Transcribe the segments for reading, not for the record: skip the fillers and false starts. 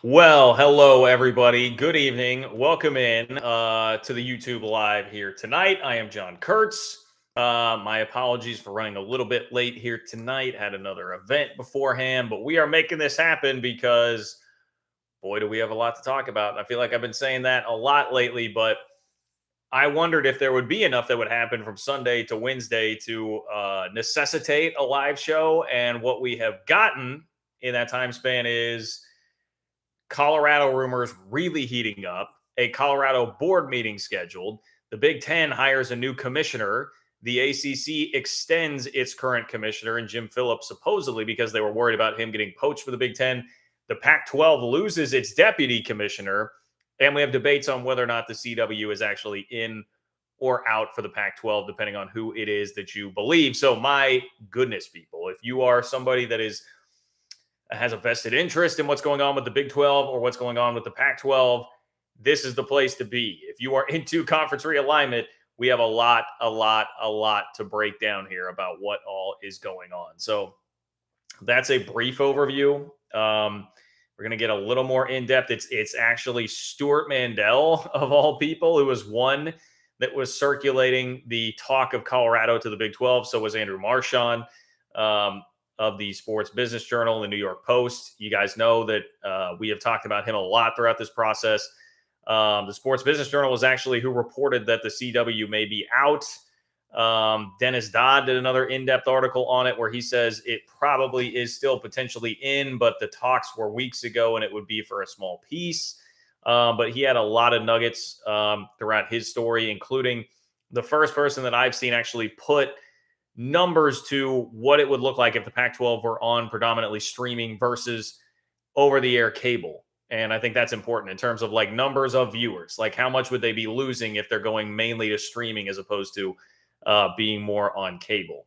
Well, hello everybody. Good evening. Welcome in to the YouTube live here tonight. I am John Kurtz. My apologies for running a little bit late here tonight. Had another event beforehand, but we are making this happen because boy, do we have a lot to talk about. I feel like I've been saying that a lot lately, but I wondered if there would be enough that would happen from Sunday to Wednesday to necessitate a live show. And what we have gotten in that time span is Colorado rumors really heating up, a Colorado board meeting scheduled. The Big Ten hires a new commissioner. The ACC extends its current commissioner, and Jim Phillips, supposedly because they were worried about him getting poached for the Big Ten. The Pac 12 loses its deputy commissioner, and we have debates on whether or not the CW is actually in or out for the Pac 12, depending on who it is that you believe. So, my goodness, people, if you are somebody that has a vested interest in what's going on with the Big 12 or what's going on with the Pac 12, this is the place to be. If you are into conference realignment, we have a lot to break down here about what all is going on. So that's a brief overview. We're going to get a little more in depth. It's actually Stewart Mandel, of all people, who was one that was circulating the talk of Colorado to the Big 12. So was Andrew Marchand. Of the Sports Business Journal, the New York Post. You guys know that we have talked about him a lot throughout this process. The Sports Business Journal was actually who reported that the CW may be out. Dennis Dodd did another in-depth article on it where he says it probably is still potentially in, but the talks were weeks ago and it would be for a small piece. But he had a lot of nuggets throughout his story, including the first person that I've seen actually put numbers to what it would look like if the Pac-12 were on predominantly streaming versus over-the-air cable. And I think that's important in terms of like numbers of viewers. Like how much would they be losing if they're going mainly to streaming as opposed to being more on cable?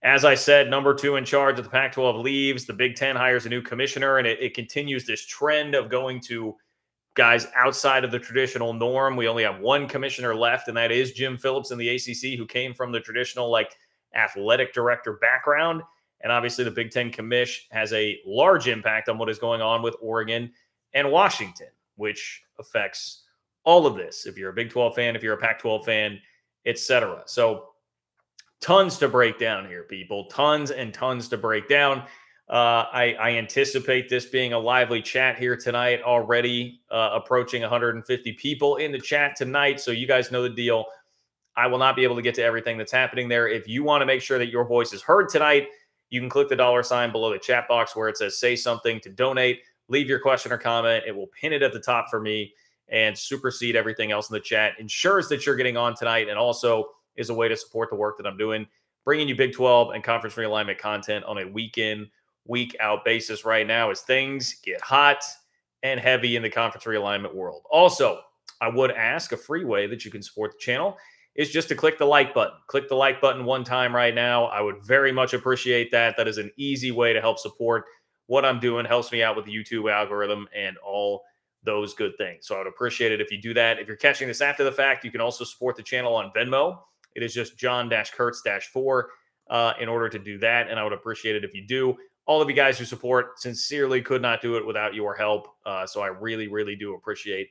As I said, number 2 in charge of the Pac-12 leaves. The Big Ten hires a new commissioner, and it continues this trend of going to guys outside of the traditional norm. We only have one commissioner left, and that is Jim Phillips in the ACC, who came from the traditional like athletic director background. And obviously the Big Ten commish has a large impact on what is going on with Oregon and Washington, which affects all of this. If you're a Big 12 fan, if you're a Pac-12 fan, etc. So tons to break down here, people. Tons and tons to break down. I anticipate this being a lively chat here tonight, already approaching 150 people in the chat tonight. So you guys know the deal. I will not be able to get to everything that's happening there. If you want to make sure that your voice is heard tonight, you can click the $ below the chat box where it says say something to donate. Leave your question or comment. It will pin it at the top for me and supersede everything else in the chat. Ensures that you're getting on tonight and also is a way to support the work that I'm doing, bringing you Big 12 and conference realignment content on a week in, week out basis right now as things get hot and heavy in the conference realignment world. Also, I would ask a free way that you can support the channel is just to click the like button. Click the like button one time right now. I would very much appreciate that. That is an easy way to help support what I'm doing. Helps me out with the YouTube algorithm and all those good things. So I would appreciate it if you do that. If you're catching this after the fact, you can also support the channel on Venmo. It is just John-Kurtz-4 in order to do that. And I would appreciate it if you do. All of you guys who support sincerely could not do it without your help. So I really do appreciate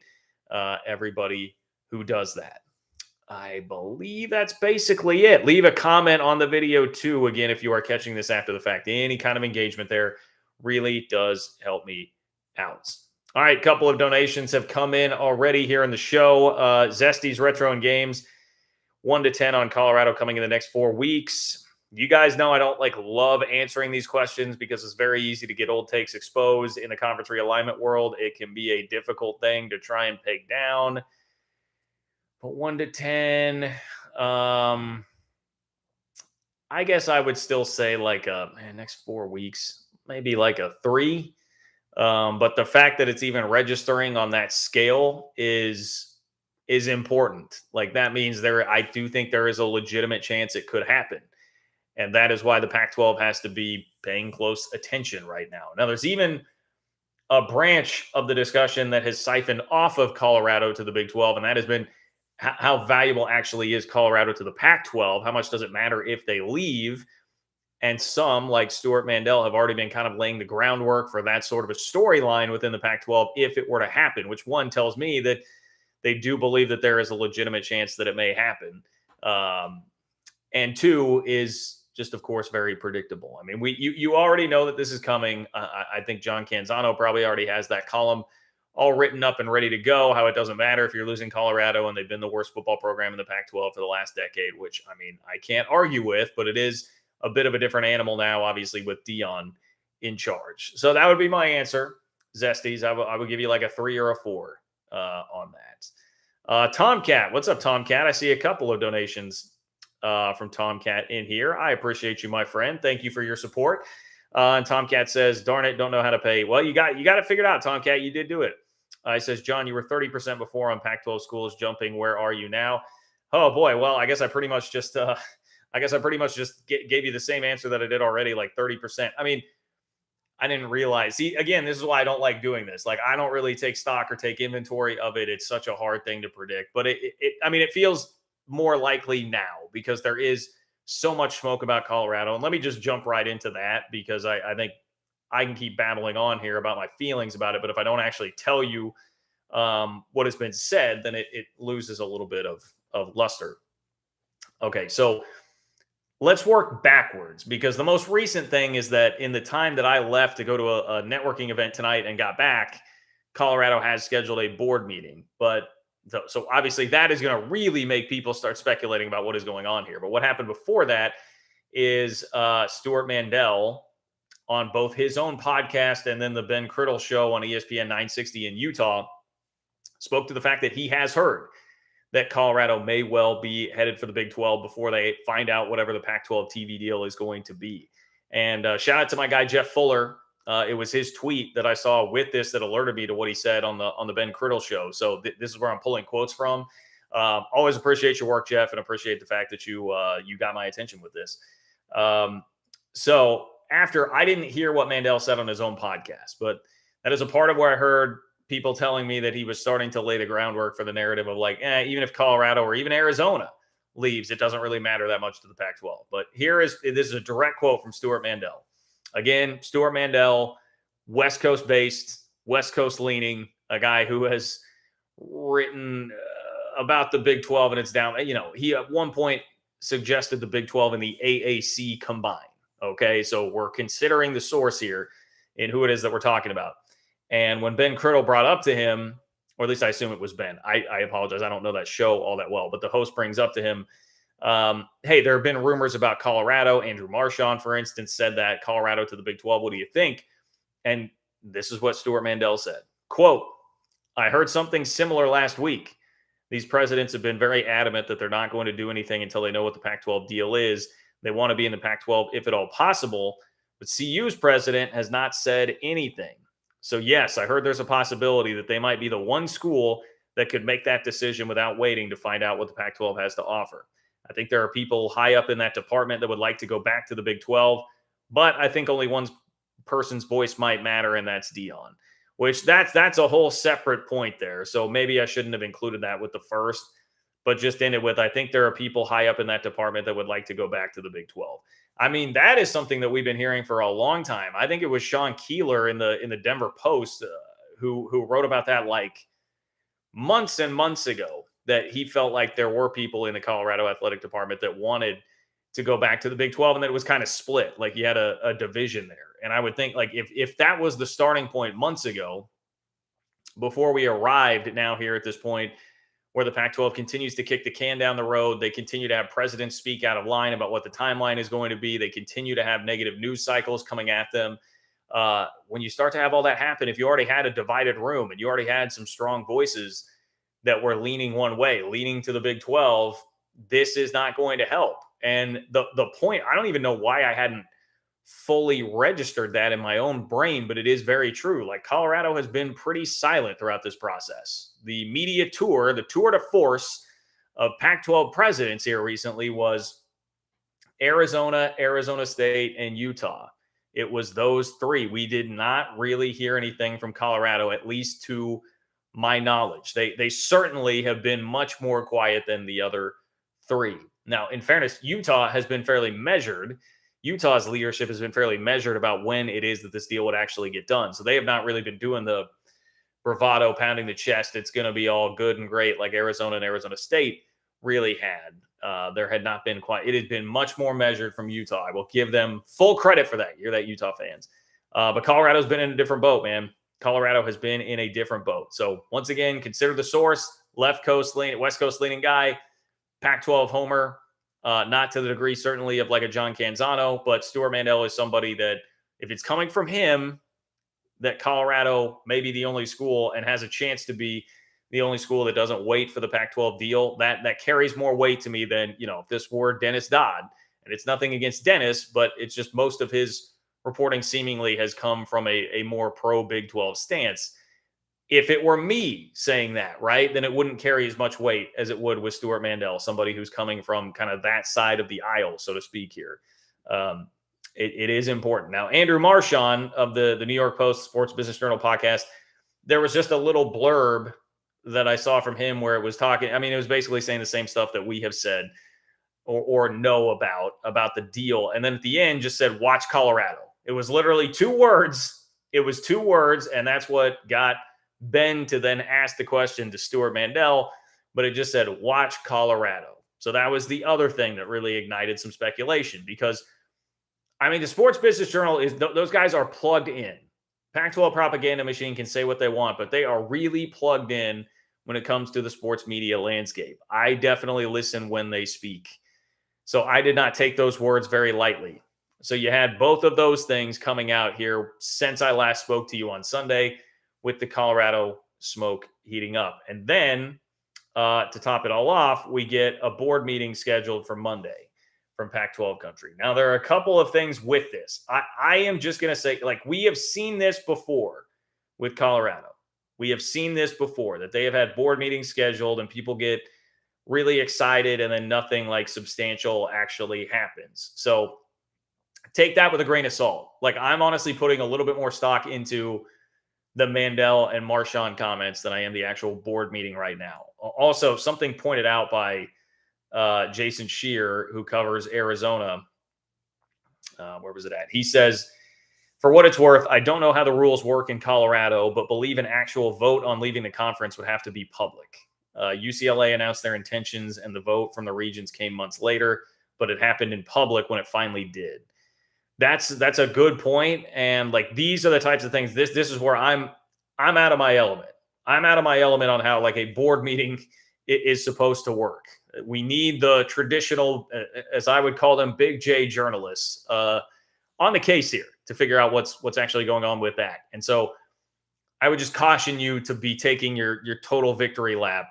everybody who does that. I believe that's basically it. Leave a comment on the video too. Again, if you are catching this after the fact, any kind of engagement there really does help me out. All right, a couple of donations have come in already here in the show. Zesty's Retro and Games, 1 to 10 on Colorado coming in the next 4 weeks. You guys know I don't love answering these questions because it's very easy to get old takes exposed in the conference realignment world. It can be a difficult thing to try and peg down. But 1 to 10, I guess I would still say next 4 weeks, maybe like a 3. But the fact that it's even registering on that scale is important. Like that means I do think there is a legitimate chance it could happen. And that is why the Pac-12 has to be paying close attention right now. Now, there's even a branch of the discussion that has siphoned off of Colorado to the Big 12, and that has been how valuable actually is Colorado to the Pac-12? How much does it matter if they leave? And some, like Stewart Mandel, have already been kind of laying the groundwork for that sort of a storyline within the Pac 12 if it were to happen, which one tells me that they do believe that there is a legitimate chance that it may happen. Um, and two is just, of course, very predictable. I mean, you already know that this is coming. I think John Canzano probably already has that column all written up and ready to go. How it doesn't matter if you're losing Colorado and they've been the worst football program in the Pac-12 for the last decade, which I mean I can't argue with, but it is a bit of a different animal now, obviously with Dion in charge. So that would be my answer. Zesties, I would give you like a 3 or a 4 on that. Tomcat, what's up, Tomcat? I see a couple of donations from Tomcat in here. I appreciate you, my friend. Thank you for your support. And Tomcat says, "Darn it, don't know how to pay." Well, you got it figured out, Tomcat. You did do it. He says, "John, you were 30% before on Pac-12 schools jumping. Where are you now?" Oh boy, well, I guess I pretty much just gave you the same answer that I did already, like 30%. I mean, I didn't realize. See, again, this is why I don't like doing this. Like, I don't really take stock or take inventory of it. It's such a hard thing to predict. But I mean, it feels more likely now because there is so much smoke about Colorado. And let me just jump right into that because I think I can keep babbling on here about my feelings about it. But if I don't actually tell you what has been said, then it loses a little bit of luster. Okay, so let's work backwards because the most recent thing is that in the time that I left to go to a networking event tonight and got back, Colorado has scheduled a board meeting. But so obviously that is going to really make people start speculating about what is going on here. But what happened before that is Stewart Mandel on both his own podcast and then the Ben Criddle show on ESPN 960 in Utah spoke to the fact that he has heard that Colorado may well be headed for the Big 12 before they find out whatever the Pac-12 TV deal is going to be. And shout out to my guy, Jeff Fuller. It was his tweet that I saw with this that alerted me to what he said on the Ben Criddle show. So this is where I'm pulling quotes from. Always appreciate your work, Jeff, and appreciate the fact that you got my attention with this. So after I didn't hear what Mandel said on his own podcast, but that is a part of where I heard people telling me that he was starting to lay the groundwork for the narrative of like, even if Colorado or even Arizona leaves, it doesn't really matter that much to the Pac-12. But this is a direct quote from Stewart Mandel. Again, Stewart Mandel, West Coast based, West Coast leaning, a guy who has written about the Big 12 and it's down. You know, he at one point suggested the Big 12 and the AAC combined. Okay, so we're considering the source here in who it is that we're talking about. And when Ben Criddle brought up to him, or at least I assume it was Ben, I apologize. I don't know that show all that well, but the host brings up to him, hey, there have been rumors about Colorado. Andrew Marchand, for instance, said that Colorado to the Big 12. What do you think? And this is what Stewart Mandel said. Quote, "I heard something similar last week. These presidents have been very adamant that they're not going to do anything until they know what the Pac-12 deal is. They want to be in the Pac-12 if at all possible. But CU's president has not said anything. So, yes, I heard there's a possibility that they might be the one school that could make that decision without waiting to find out what the Pac-12 has to offer. I think there are people high up in that department that would like to go back to the Big 12, but I think only one person's voice might matter, and that's Dion." Which that's a whole separate point there. So maybe I shouldn't have included that with the first, but just ended with, I think there are people high up in that department that would like to go back to the Big 12. I mean, that is something that we've been hearing for a long time. I think it was Sean Keeler in the Denver Post who wrote about that like months and months ago, that he felt like there were people in the Colorado athletic department that wanted to go back to the Big 12 and that it was kind of split. Like you had a division there. And I would think like if that was the starting point months ago, before we arrived now here at this point, where the Pac-12 continues to kick the can down the road. They continue to have presidents speak out of line about what the timeline is going to be. They continue to have negative news cycles coming at them. When you start to have all that happen, if you already had a divided room and you already had some strong voices that were leaning one way, leaning to the Big 12, this is not going to help. And the point, I don't even know why I hadn't fully registered that in my own brain, but it is very true. Like Colorado has been pretty silent throughout this process. The media tour, the tour de force of Pac-12 presidents here recently was Arizona, Arizona State, and Utah. It was those three. We did not really hear anything from Colorado, at least to my knowledge. They certainly have been much more quiet than the other three. Now, in fairness, Utah has been fairly measured Utah's leadership has been fairly measured about when it is that this deal would actually get done. So they have not really been doing the bravado, pounding the chest. It's going to be all good and great like Arizona and Arizona State really had. There had not been quite, it had been much more measured from Utah. I will give them full credit for that. You're that Utah fans. But Colorado's been in a different boat, man. Colorado has been in a different boat. So once again, consider the source, left coast leaning, West Coast leaning guy, Pac-12 homer, not to the degree certainly of like a John Canzano, but Stewart Mandel is somebody that if it's coming from him, that Colorado may be the only school and has a chance to be the only school that doesn't wait for the Pac-12 deal. That carries more weight to me than, if this were Dennis Dodd. And it's nothing against Dennis, but it's just most of his reporting seemingly has come from a more pro Big 12 stance. If it were me saying that, right, then it wouldn't carry as much weight as it would with Stewart Mandel, somebody who's coming from kind of that side of the aisle, so to speak here. It is important. Now, Andrew Marchand of the New York Post Sports Business Journal podcast, there was just a little blurb that I saw from him where it was talking. I mean, it was basically saying the same stuff that we have said or know about the deal. And then at the end just said, watch Colorado. It was literally 2 words. It was 2 words. And that's what got Ben to then ask the question to Stewart Mandel. But it just said, watch Colorado. So that was the other thing that really ignited some speculation because I mean, the Sports Business Journal those guys are plugged in. Pac-12 propaganda machine can say what they want, but they are really plugged in when it comes to the sports media landscape. I definitely listen when they speak. So I did not take those words very lightly. So you had both of those things coming out here since I last spoke to you on Sunday with the Colorado smoke heating up. And then to top it all off, we get a board meeting scheduled for Monday from Pac-12 country. Now, there are a couple of things with this. I am just going to say, like, we have seen this before with Colorado. We have seen this before, that they have had board meetings scheduled and people get really excited and then nothing like substantial actually happens. So take that with a grain of salt. Like, I'm honestly putting a little bit more stock into the Mandel and Marchand comments than I am the actual board meeting right now. Also, something pointed out by Jason Shear, who covers Arizona. Where was it at? He says, for what it's worth, I don't know how the rules work in Colorado, but believe an actual vote on leaving the conference would have to be public. UCLA announced their intentions, and the vote from the regions came months later, but it happened in public when it finally did. That's a good point. And like, these are the types of things. This is where I'm out of my element. I'm out of my element on how like a board meeting is supposed to work. We need the traditional, as I would call them, big J journalists on the case here to figure out what's actually going on with that. And so I would just caution you to be taking your total victory lap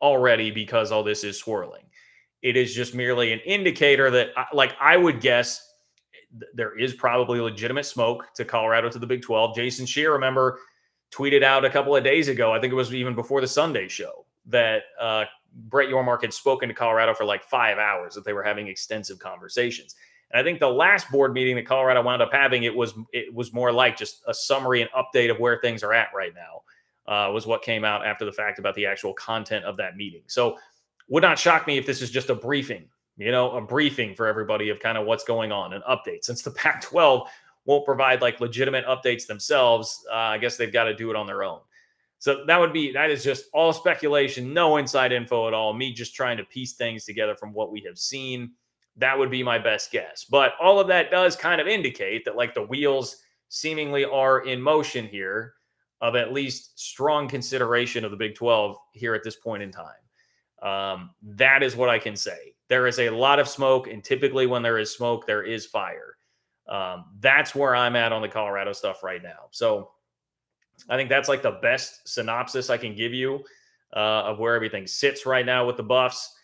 already because all this is swirling. It is just merely an indicator that, like, I would guess there is probably legitimate smoke to Colorado to the Big 12. Jason Shear, remember, tweeted out a couple of days ago, I think it was even before the Sunday show, that Brett Yormark had spoken to Colorado for like 5 hours, that they were having extensive conversations. And I think the last board meeting that Colorado wound up having, it was more like just a summary and update of where things are at right now, was what came out after the fact about the actual content of that meeting. So would not shock me if this is just a briefing, a briefing for everybody of kind of what's going on, an update. Since the Pac-12 won't provide like legitimate updates themselves, I guess they've got to do it on their own. So that is just all speculation, no inside info at all. Me just trying to piece things together from what we have seen. That would be my best guess. But all of that does kind of indicate that like the wheels seemingly are in motion here of at least strong consideration of the Big 12 here at this point in time. That is what I can say. There is a lot of smoke, and typically when there is smoke, there is fire. That's where I'm at on the Colorado stuff right now. So I think that's like the best synopsis I can give you of where everything sits right now with the Buffs.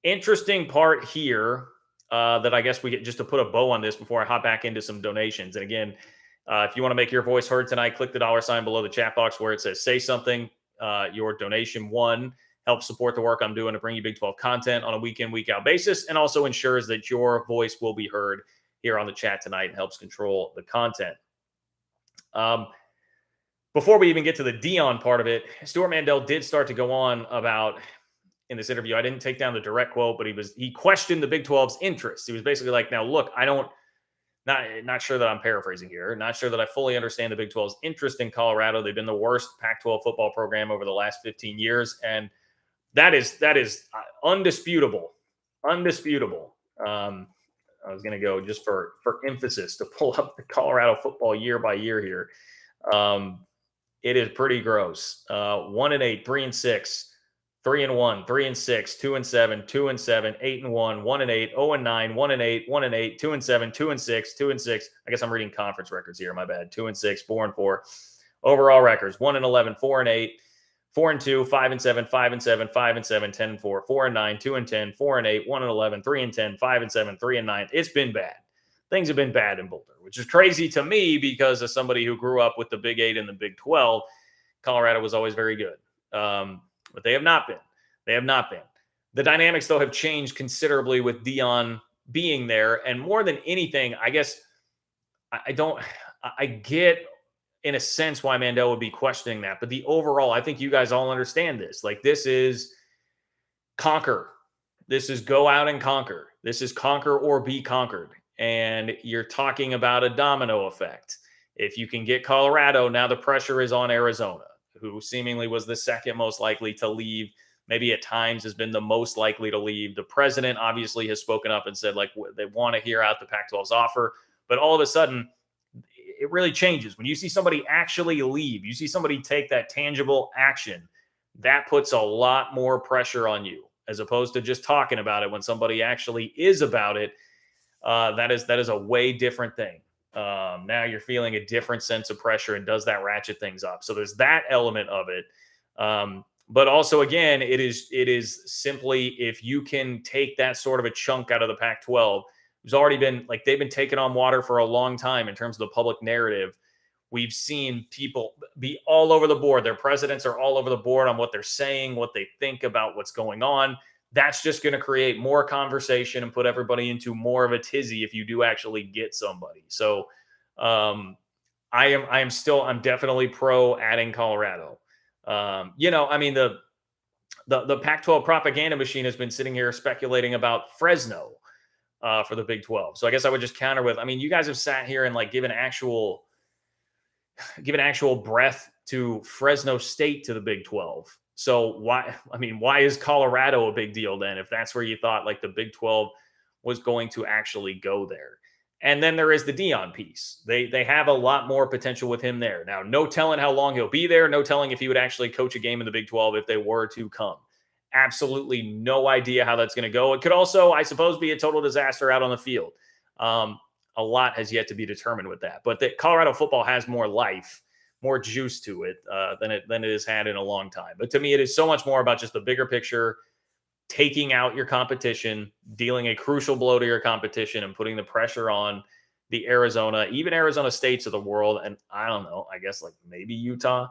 Interesting part here that I guess we get, just to put a bow on this before I hop back into some donations. And again, if you want to make your voice heard tonight, click the $ below the chat box where it says say something. Your donation, one, helps support the work I'm doing to bring you Big 12 content on a week in, week out basis, and also ensures that your voice will be heard here on the chat tonight and helps control the content. Before we even get to the Dion part of it, Stewart Mandel did start to go on about in this interview. I didn't take down the direct quote, but he questioned the Big 12's interest. He was basically like, now look, I don't not sure that I'm paraphrasing here. Not sure that I fully understand the Big 12's interest in Colorado. They've been the worst Pac-12 football program over the last 15 years, and that is undisputable, undisputable. I was going to go just for emphasis to pull up the Colorado football year by year here. It is pretty gross. 1-8, 3-6, 3-1, 3-6, 2-7, 2-7, 8-1, 1-8, 0-9, 1-8, 1-8, 2-7, 2-6, 2-6. I guess I'm reading conference records here. My bad. 2-6, 4-4. Overall records: 1-11, 4-8, 4-2, 5-7, 5-7, 5-7, 10-4, 4-9, 2-10, 4-8, 1-11, 3-10, 5-7, 3-9. It's been bad. Things have been bad in Boulder, which is crazy to me because as somebody who grew up with the Big 8 and the Big 12, Colorado was always very good. But they have not been. They have not been. The dynamics, though, have changed considerably with Deion being there. And more than anything, I guess I get in a sense why Mandel would be questioning that. But the overall, I think you guys all understand this. Like, this is conquer. This is go out and conquer. This is conquer or be conquered. And you're talking about a domino effect. If you can get Colorado, now the pressure is on Arizona, who seemingly was the second most likely to leave, maybe at times has been the most likely to leave. The president obviously has spoken up and said, like, they want to hear out the Pac-12's offer. But all of a sudden, it really changes. When you see somebody actually leave, you see somebody take that tangible action, that puts a lot more pressure on you, as opposed to just talking about it. When somebody actually is about it, that is a way different thing. Now you're feeling a different sense of pressure, and does that ratchet things up? So there's that element of it. But also, again, it is simply, if you can take that sort of a chunk out of the Pac-12, who's already been, like, they've been taking on water for a long time in terms of the public narrative. We've seen people be all over the board. Their presidents are all over the board on what they're saying, what they think about what's going on. That's just going to create more conversation and put everybody into more of a tizzy if you do actually get somebody. So I'm definitely pro adding Colorado. I mean, the Pac-12 propaganda machine has been sitting here speculating about Fresno for the Big 12. So I guess I would just counter with, I mean, you guys have sat here and like given actual breath to Fresno State to the Big 12. So why is Colorado a big deal then, if that's where you thought like the Big 12 was going to actually go there? And then there is the Deion piece. They have a lot more potential with him there. Now, no telling how long he'll be there. No telling if he would actually coach a game in the Big 12 if they were to come. Absolutely no idea how that's going to go. It could also, I suppose, be a total disaster out on the field. A lot has yet to be determined with that. But Colorado football has more life, more juice to it than it has had in a long time. But to me, it is so much more about just the bigger picture, taking out your competition, dealing a crucial blow to your competition, and putting the pressure on the even Arizona States of the world. And I don't know, I guess like maybe Utah.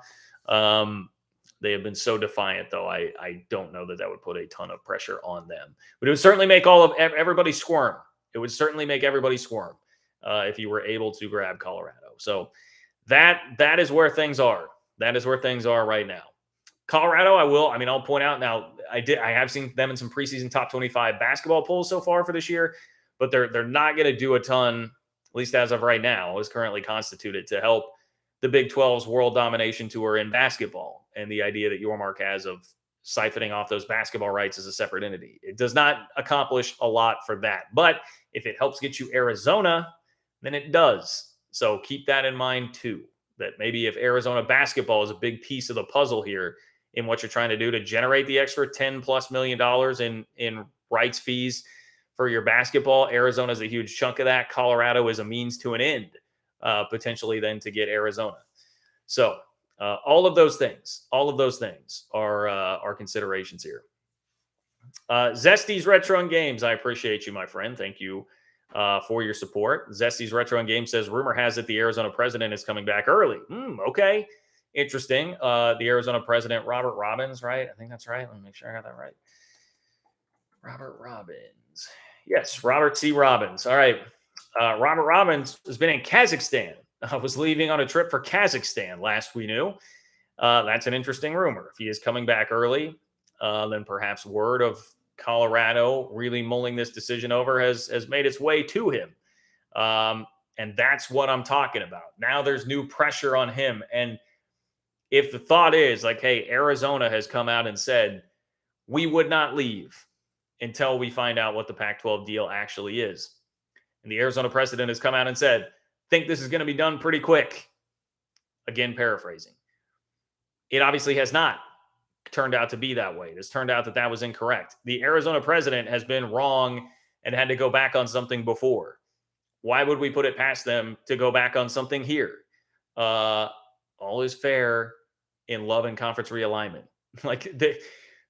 They have been so defiant, though. I don't know that would put a ton of pressure on them. But it would certainly make everybody squirm. It would certainly make everybody squirm if you were able to grab Colorado. So that is where things are. That is where things are right now. Colorado, I'll point out now, I have seen them in some preseason top 25 basketball polls so far for this year, but they're not going to do a ton, at least as of right now, is currently constituted to help the Big 12's world domination tour in basketball, and the idea that Yormark has of siphoning off those basketball rights as a separate entity. It does not accomplish a lot for that. But if it helps get you Arizona, then it does. So keep that in mind too, that maybe if Arizona basketball is a big piece of the puzzle here in what you're trying to do to generate the extra $10+ million in rights fees for your basketball, Arizona is a huge chunk of that. Colorado is a means to an end, potentially then to get Arizona. So all of those things are considerations here. Zesty's Retro and Games, I appreciate you, my friend. Thank you for your support. Zesty's Retro and Games says, rumor has it the Arizona president is coming back early. Okay. Interesting. The Arizona president, Robert Robbins, right? I think that's right. Let me make sure I got that right. Robert Robbins. Yes, Robert C. Robbins. All right. Robert Robbins has been in Kazakhstan. Was leaving on a trip for Kazakhstan last we knew. That's an interesting rumor. If he is coming back early, then perhaps word of Colorado really mulling this decision over has made its way to him. And that's what I'm talking about. Now there's new pressure on him. And if the thought is like, hey, Arizona has come out and said, we would not leave until we find out what the Pac 12 deal actually is. And the Arizona president has come out and said, think this is going to be done pretty quick. Again, paraphrasing. It obviously has not turned out to be that way. It's turned out that that was incorrect. The Arizona president has been wrong and had to go back on something before. Why would we put it past them to go back on something here? All is fair in love and conference realignment.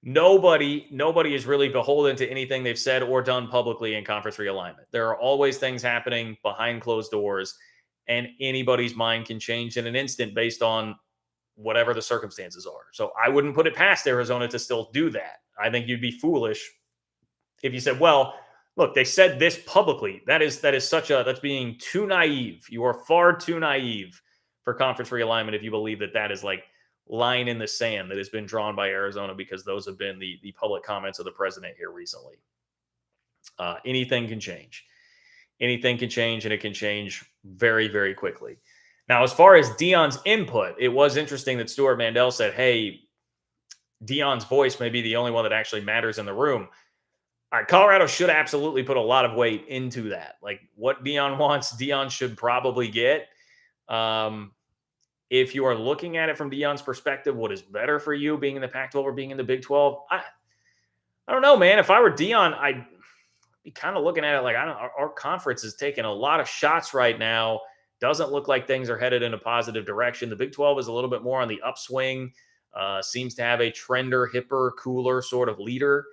Nobody is really beholden to anything they've said or done publicly in conference realignment. There are always things happening behind closed doors, and anybody's mind can change in an instant based on whatever the circumstances are. So I wouldn't put it past Arizona to still do that. I think you'd be foolish if you said, well, look, they said this publicly. That's being too naive. You are far too naive for conference realignment if you believe that is like line in the sand that has been drawn by Arizona, because those have been the public comments of the president here recently. Anything can change. Anything can change, and it can change very, very quickly. Now, as far as Deion's input, it was interesting that Stewart Mandel said, hey, Deion's voice may be the only one that actually matters in the room. All right, Colorado should absolutely put a lot of weight into that. Like what Deion wants, Deion should probably get. If you are looking at it from Deion's perspective, what is better for you, being in the Pac-12 or being in the Big 12? I don't know, man. If I were Deion, I'd be kind of looking at it like, our conference is taking a lot of shots right now. Doesn't look like things are headed in a positive direction. The Big 12 is a little bit more on the upswing, seems to have a trender, hipper, cooler sort of leader.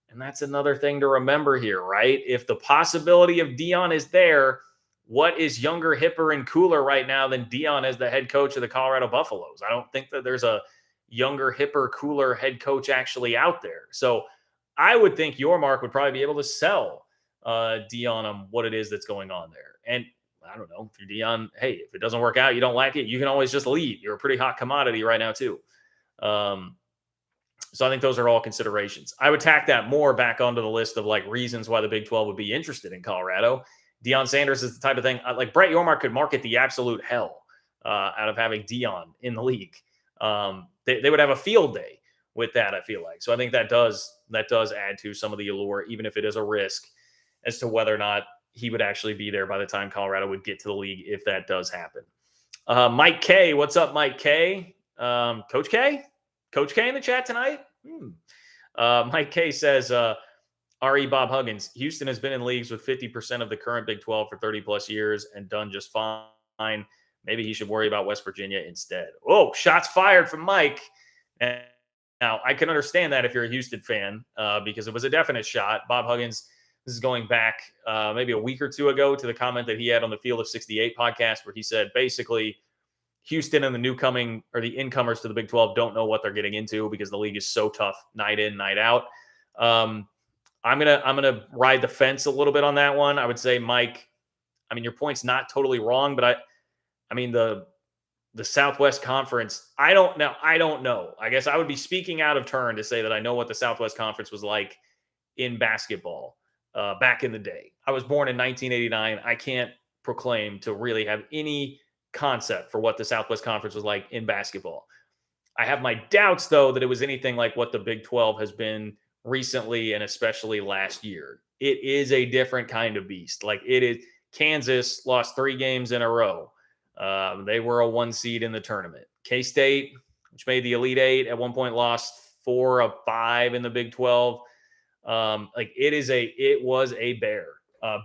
And that's another thing to remember here, right? If the possibility of Deion is there, what is younger, hipper, and cooler right now than Deion as the head coach of the Colorado Buffaloes? I don't think that there's a younger, hipper, cooler head coach actually out there. So I would think your mark would probably be able to sell Deion on what it is that's going on there. And I don't know, if you're Deion, hey, if it doesn't work out, you don't like it, you can always just leave. You're a pretty hot commodity right now too. So I think those are all considerations. I would tack that more back onto the list of like reasons why the Big 12 would be interested in Colorado. Deion Sanders is the type of thing like Brett Yormark could market the absolute hell out of having Deion in the league. They would have a field day with that, I feel like. So I think that does add to some of the allure, even if it is a risk as to whether or not he would actually be there by the time Colorado would get to the league, if that does happen. Mike K, what's up, Mike K? Coach K in the chat tonight. Mike K says, RE Bob Huggins, Houston has been in leagues with 50% of the current Big 12 for 30 plus years and done just fine. Maybe he should worry about West Virginia instead. Oh, shots fired from Mike. And now I can understand that if you're a Houston fan, because it was a definite shot. Bob Huggins, this is going back maybe a week or two ago to the comment that he had on the Field of 68 podcast, where he said basically Houston and the incomers to the Big 12 don't know what they're getting into because the league is so tough night in, night out. I'm gonna ride the fence a little bit on that one. I would say, Mike, I mean, your point's not totally wrong, but I mean the Southwest Conference, I don't know. I guess I would be speaking out of turn to say that I know what the Southwest Conference was like in basketball back in the day. I was born in 1989. I can't proclaim to really have any concept for what the Southwest Conference was like in basketball. I have my doubts, though, that it was anything like what the Big 12 has been recently, and especially last year. It is a different kind of beast. Like it is. Kansas lost 3 games in a row. They were a 1 seed in the tournament. K-State, which made the Elite 8, at one point lost 4 of 5 in the Big 12. It was a bear.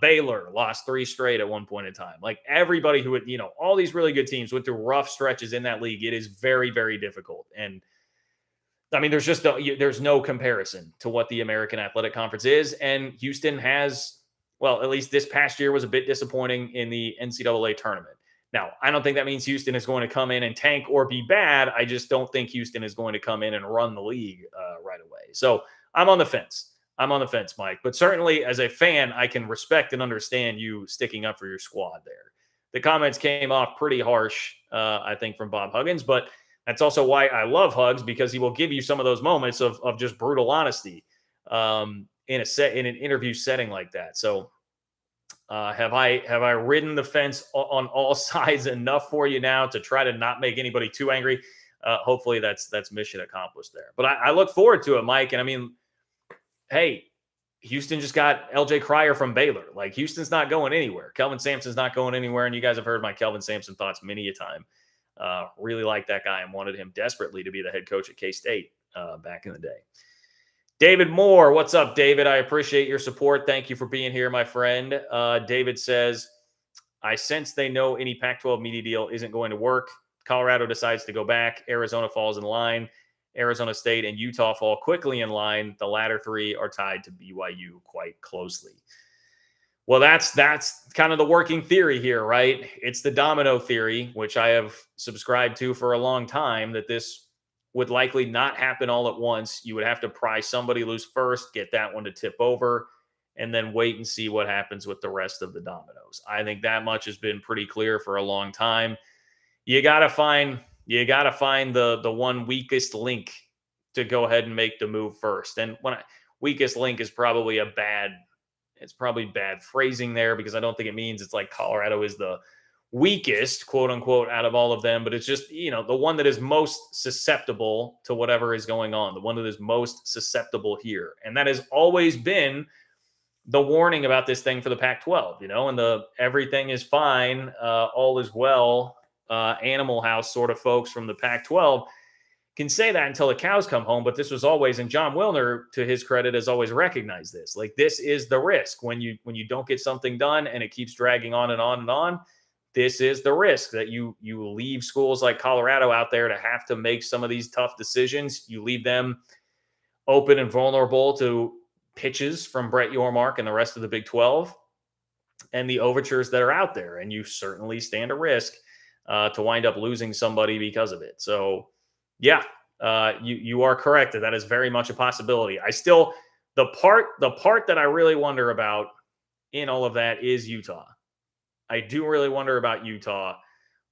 Baylor lost 3 straight at one point in time. Like everybody who would, all these really good teams went through rough stretches in that league. It is very, very difficult. And I mean, there's no comparison to what the American Athletic Conference is. And Houston has, well, at least this past year was a bit disappointing in the NCAA tournament. Now, I don't think that means Houston is going to come in and tank or be bad. I just don't think Houston is going to come in and run the league right away. So I'm on the fence. Mike. But certainly as a fan, I can respect and understand you sticking up for your squad there. The comments came off pretty harsh, I think, from Bob Huggins. But That's also why I love Hugs, because he will give you some of those moments of just brutal honesty in an interview setting like that. So have I ridden the fence on all sides enough for you now to try to not make anybody too angry? Hopefully that's mission accomplished there. But I look forward to it, Mike. And I mean, hey, Houston just got LJ Cryer from Baylor. Like, Houston's not going anywhere. Kelvin Sampson's not going anywhere. And you guys have heard my Kelvin Sampson thoughts many a time. Really like that guy and wanted him desperately to be the head coach at K-State back in the day. David Moore, what's up, David? I appreciate your support. Thank you for being here, my friend. David says, I sense they know any Pac-12 media deal isn't going to work. Colorado decides to go back. Arizona falls in line. Arizona State and Utah fall quickly in line. The latter three are tied to BYU quite closely. Well, that's kind of the working theory here, right? It's the domino theory, which I have subscribed to for a long time, that this would likely not happen all at once. You would have to pry somebody loose first, get that one to tip over, and then wait and see what happens with the rest of the dominoes. I think that much has been pretty clear for a long time. You got to find the one weakest link to go ahead and make the move first. And weakest link is probably bad phrasing there, because I don't think it means it's like Colorado is the weakest, quote unquote, out of all of them, but it's just, the one that is most susceptible to whatever is going on, the one that is most susceptible here. And that has always been the warning about this thing for the Pac-12, and the everything is fine, all is well, Animal House sort of folks from the Pac-12 can say that until the cows come home. But this was always, and John Wilner, to his credit, has always recognized this. Like, this is the risk when you don't get something done and it keeps dragging on and on and on. This is the risk that you leave schools like Colorado out there to have to make some of these tough decisions. You leave them open and vulnerable to pitches from Brett Yormark and the rest of the Big 12 and the overtures that are out there. And you certainly stand a risk to wind up losing somebody because of it. So, yeah, you are correct that is very much a possibility. The part that I really wonder about in all of that is Utah. I do really wonder about Utah,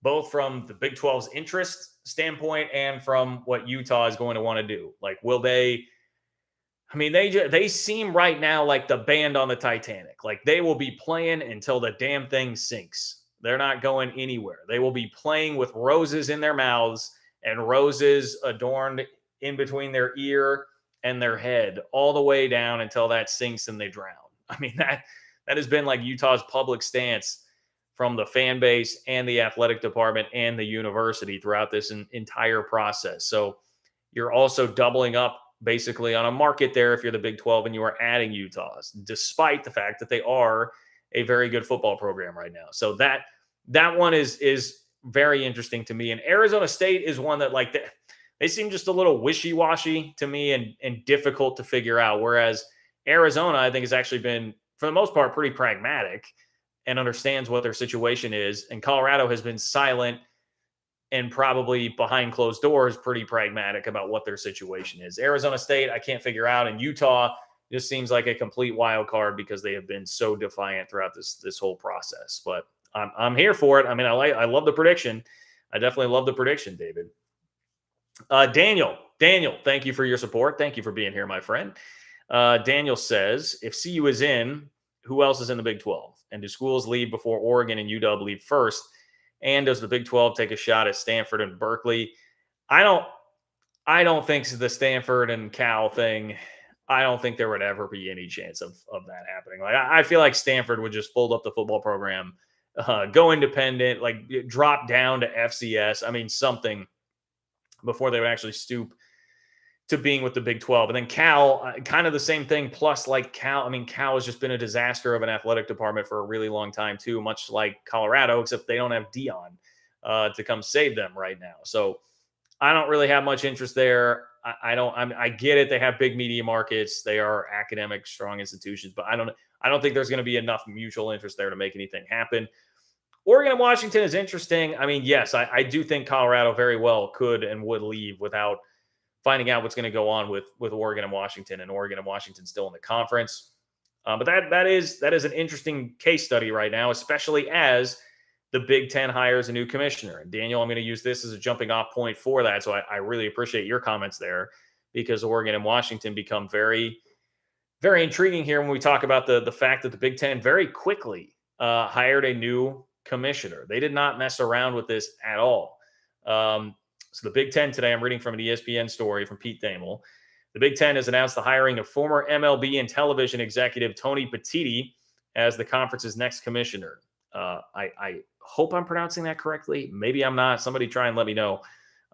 both from the Big 12's interest standpoint and from what Utah is going to want to do. Like, will they? I mean, they seem right now like the band on the Titanic. Like, they will be playing until the damn thing sinks. They're not going anywhere. They will be playing with roses in their mouths and roses adorned in between their ear and their head all the way down until that sinks and they drown. I mean, that has been like Utah's public stance from the fan base and the athletic department and the university throughout this entire process. So you're also doubling up basically on a market there if you're the Big 12 and you are adding Utah's, despite the fact that they are a very good football program right now. So that one is very interesting to me. And Arizona State is one that, like, they seem just a little wishy-washy to me and difficult to figure out. Whereas Arizona, I think, has actually been, for the most part, pretty pragmatic and understands what their situation is. And Colorado has been silent and probably behind closed doors pretty pragmatic about what their situation is. Arizona State, I can't figure out. And Utah just seems like a complete wild card because they have been so defiant throughout this whole process. But I'm here for it. I mean, I love the prediction. I definitely love the prediction, David. Daniel, thank you for your support. Thank you for being here, my friend. Daniel says, if CU is in, who else is in the Big 12? And do schools leave before Oregon and UW leave first? And does the Big 12 take a shot at Stanford and Berkeley? I don't think the Stanford and Cal thing, I don't think there would ever be any chance of that happening. Like, I feel like Stanford would just fold up the football program, go independent, like drop down to FCS. I mean, something before they would actually stoop to being with the Big 12. And then Cal, kind of the same thing. Plus, like, Cal has just been a disaster of an athletic department for a really long time too, much like Colorado, except they don't have Dion to come save them right now. So I don't really have much interest there. I get it. They have big media markets. They are academic, strong institutions, but I don't think there's going to be enough mutual interest there to make anything happen. Oregon and Washington is interesting. I mean, yes, I do think Colorado very well could and would leave without finding out what's going to go on with Oregon and Washington still in the conference. But that is an interesting case study right now, especially as the Big Ten hires a new commissioner. And Daniel, I'm going to use this as a jumping off point for that. So I really appreciate your comments there, because Oregon and Washington become very, very intriguing here when we talk about the fact that the Big Ten very quickly hired a new commissioner. They did not mess around with this at all. So the Big Ten today, I'm reading from an ESPN story from Pete Thamel. The Big Ten has announced the hiring of former MLB and television executive Tony Petitti as the conference's next commissioner. I hope I'm pronouncing that correctly. Maybe I'm not. Somebody try and let me know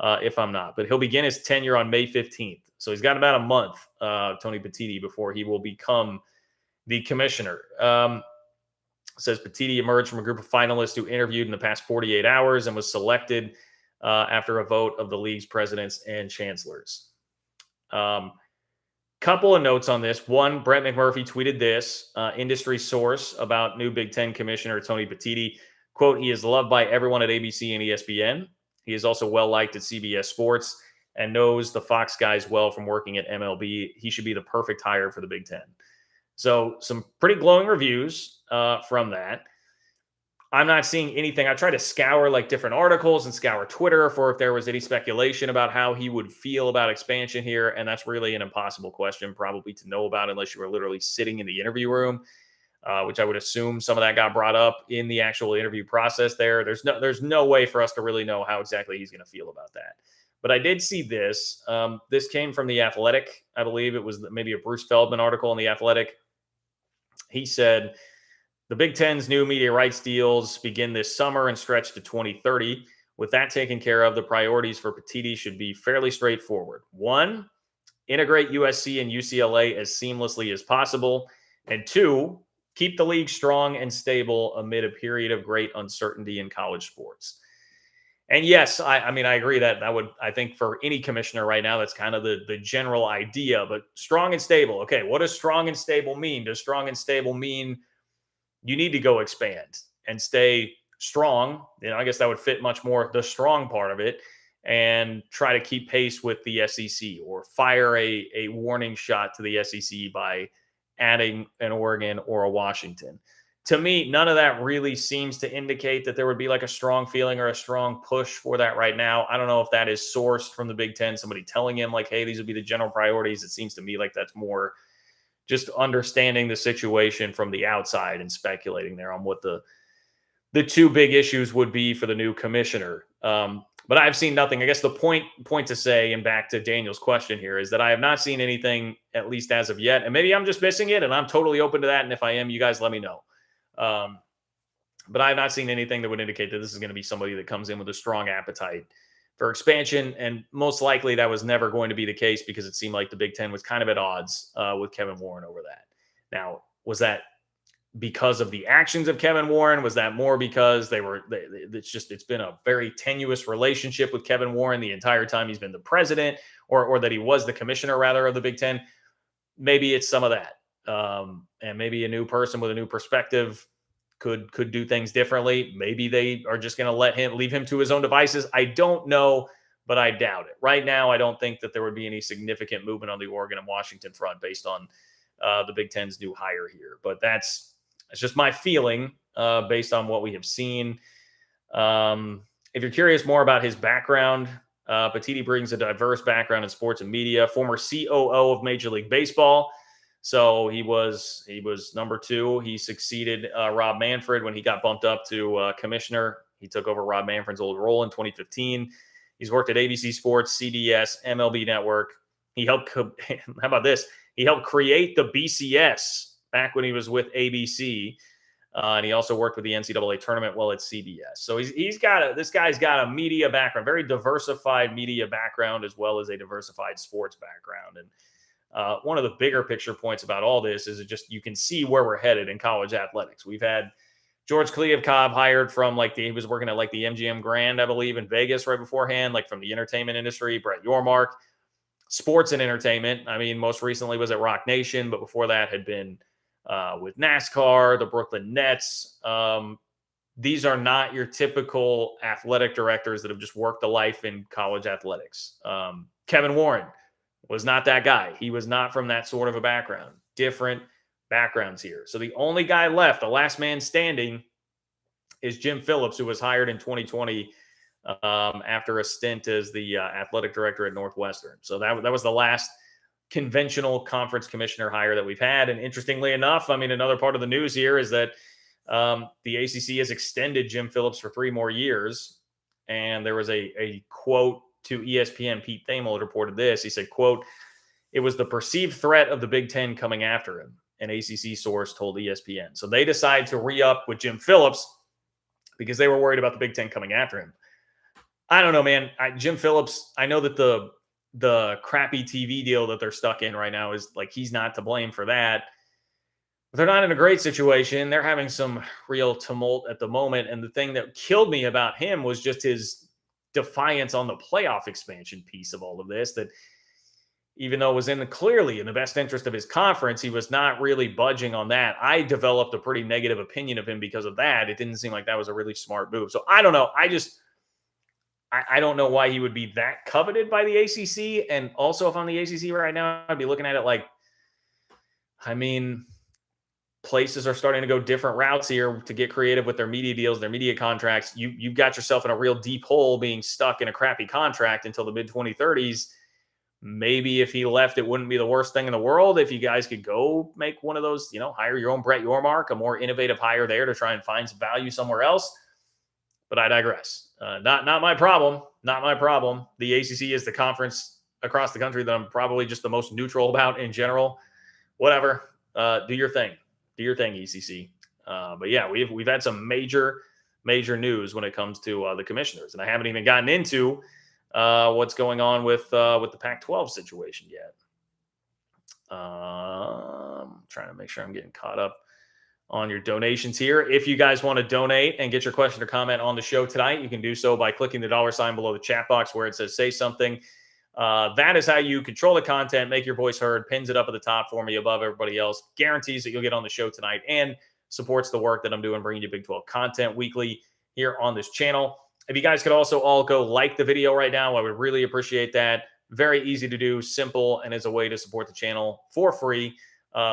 if I'm not. But he'll begin his tenure on May 15th. So he's got about a month, Tony Petitti, before he will become the commissioner. Says Petitti emerged from a group of finalists who interviewed in the past 48 hours and was selected after a vote of the league's presidents and chancellors. Couple of notes on this. One, Brett McMurphy tweeted this, industry source about new Big Ten commissioner Tony Petitti. Quote, he is loved by everyone at ABC and ESPN. He is also well-liked at CBS Sports and knows the Fox guys well from working at MLB. He should be the perfect hire for the Big Ten. So some pretty glowing reviews from that. I'm not seeing anything. I tried to scour like different articles and scour Twitter for if there was any speculation about how he would feel about expansion here. And that's really an impossible question probably to know about unless you were literally sitting in the interview room, which I would assume some of that got brought up in the actual interview process there. There's no way for us to really know how exactly he's going to feel about that. But I did see this. This came from The Athletic. I believe it was maybe a Bruce Feldman article in The Athletic. He said, the Big Ten's new media rights deals begin this summer and stretch to 2030. With that taken care of, the priorities for Petitti should be fairly straightforward. One, integrate USC and UCLA as seamlessly as possible. And two, keep the league strong and stable amid a period of great uncertainty in college sports. And yes, I mean, I agree that would, I think for any commissioner right now, that's kind of the general idea, but strong and stable. Okay, what does strong and stable mean? Does strong and stable mean you need to go expand and stay strong? You know, I guess that would fit much more the strong part of it, and try to keep pace with the SEC, or fire a warning shot to the SEC by adding an Oregon or a Washington. To me, none of that really seems to indicate that there would be like a strong feeling or a strong push for that right now. I don't know if that is sourced from the Big Ten, somebody telling him like, hey, these would be the general priorities. It seems to me like that's more just understanding the situation from the outside and speculating there on what the two big issues would be for the new commissioner. But I've seen nothing. I guess the point to say, and back to Daniel's question here, is that I have not seen anything, at least as of yet. And maybe I'm just missing it, and I'm totally open to that. And if I am, you guys let me know. But I have not seen anything that would indicate that this is going to be somebody that comes in with a strong appetite for expansion. And most likely that was never going to be the case, because it seemed like the Big Ten was kind of at odds with Kevin Warren over that. Now, was that because of the actions of Kevin Warren? Was that more because it's been a very tenuous relationship with Kevin Warren the entire time he's been the president, or that he was the commissioner rather of the Big Ten? Maybe it's some of that. And maybe a new person with a new perspective could do things differently. Maybe they are just going to leave him to his own devices. I don't know, but I doubt it. Right now, I don't think that there would be any significant movement on the Oregon and Washington front based on the Big Ten's new hire here. But that's just my feeling based on what we have seen. If you're curious more about his background, Petitti brings a diverse background in sports and media, former COO of Major League Baseball. So he was number two. He succeeded Rob Manfred when he got bumped up to commissioner. He took over Rob Manfred's old role in 2015. He's worked at ABC Sports, CBS, MLB Network. He helped, how about this? He helped create the BCS back when he was with ABC. And he also worked with the NCAA tournament while at CBS. So this guy's got a media background, very diversified media background, as well as a diversified sports background. And one of the bigger picture points about all this is you can see where we're headed in college athletics. We've had George Kliavkoff hired from he was working at the MGM Grand, I believe, in Vegas right beforehand, from the entertainment industry. Brett Yormark, sports and entertainment. I mean, most recently was at Rock Nation, but before that had been with NASCAR, the Brooklyn Nets. These are not your typical athletic directors that have just worked a life in college athletics. Kevin Warren was not that guy. He was not from that sort of a background. Different backgrounds here. So the only guy left, the last man standing, is Jim Phillips, who was hired in 2020 after a stint as the athletic director at Northwestern. So that was the last conventional conference commissioner hire that we've had. And interestingly enough, I mean, another part of the news here is that the ACC has extended Jim Phillips for 3 more years. And there was a quote to ESPN. Pete Thamel reported this. He said, quote, "It was the perceived threat of the Big Ten coming after him," an ACC source told ESPN. So they decided to re-up with Jim Phillips because they were worried about the Big Ten coming after him. I don't know, man. Jim Phillips, I know that the crappy TV deal that they're stuck in right now is like he's not to blame for that. But they're not in a great situation. They're having some real tumult at the moment. And the thing that killed me about him was just his defiance on the playoff expansion piece of all of this, that even though it was clearly in the best interest of his conference, he was not really budging on that. I developed a pretty negative opinion of him because of that. It didn't seem like that was a really smart move. So I don't know. I don't know why he would be that coveted by the ACC. And also, if I'm the ACC right now, I'd be looking at it like, I mean, places are starting to go different routes here to get creative with their media deals, their media contracts. You've got yourself in a real deep hole being stuck in a crappy contract until the mid-2030s. Maybe if he left, it wouldn't be the worst thing in the world if you guys could go make one of those, hire your own Brett Yormark, a more innovative hire there to try and find some value somewhere else. But I digress. Not my problem. Not my problem. The ACC is the conference across the country that I'm probably just the most neutral about in general. Whatever. Do your thing. Do your thing, ECC. But yeah, we've had some major news when it comes to the commissioners, and I haven't even gotten into what's going on with the Pac-12 situation yet. Trying to make sure I'm getting caught up on your donations here. If you guys want to donate and get your question or comment on the show tonight, you can do so by clicking the $ below the chat box where it says say something. That is how you control the content, make your voice heard, pins it up at the top for me above everybody else, guarantees that you'll get on the show tonight, and supports the work that I'm doing, bringing you Big 12 content weekly here on this channel. If you guys could also all go like the video right now, I would really appreciate that. Very easy to do, simple, and is a way to support the channel for free.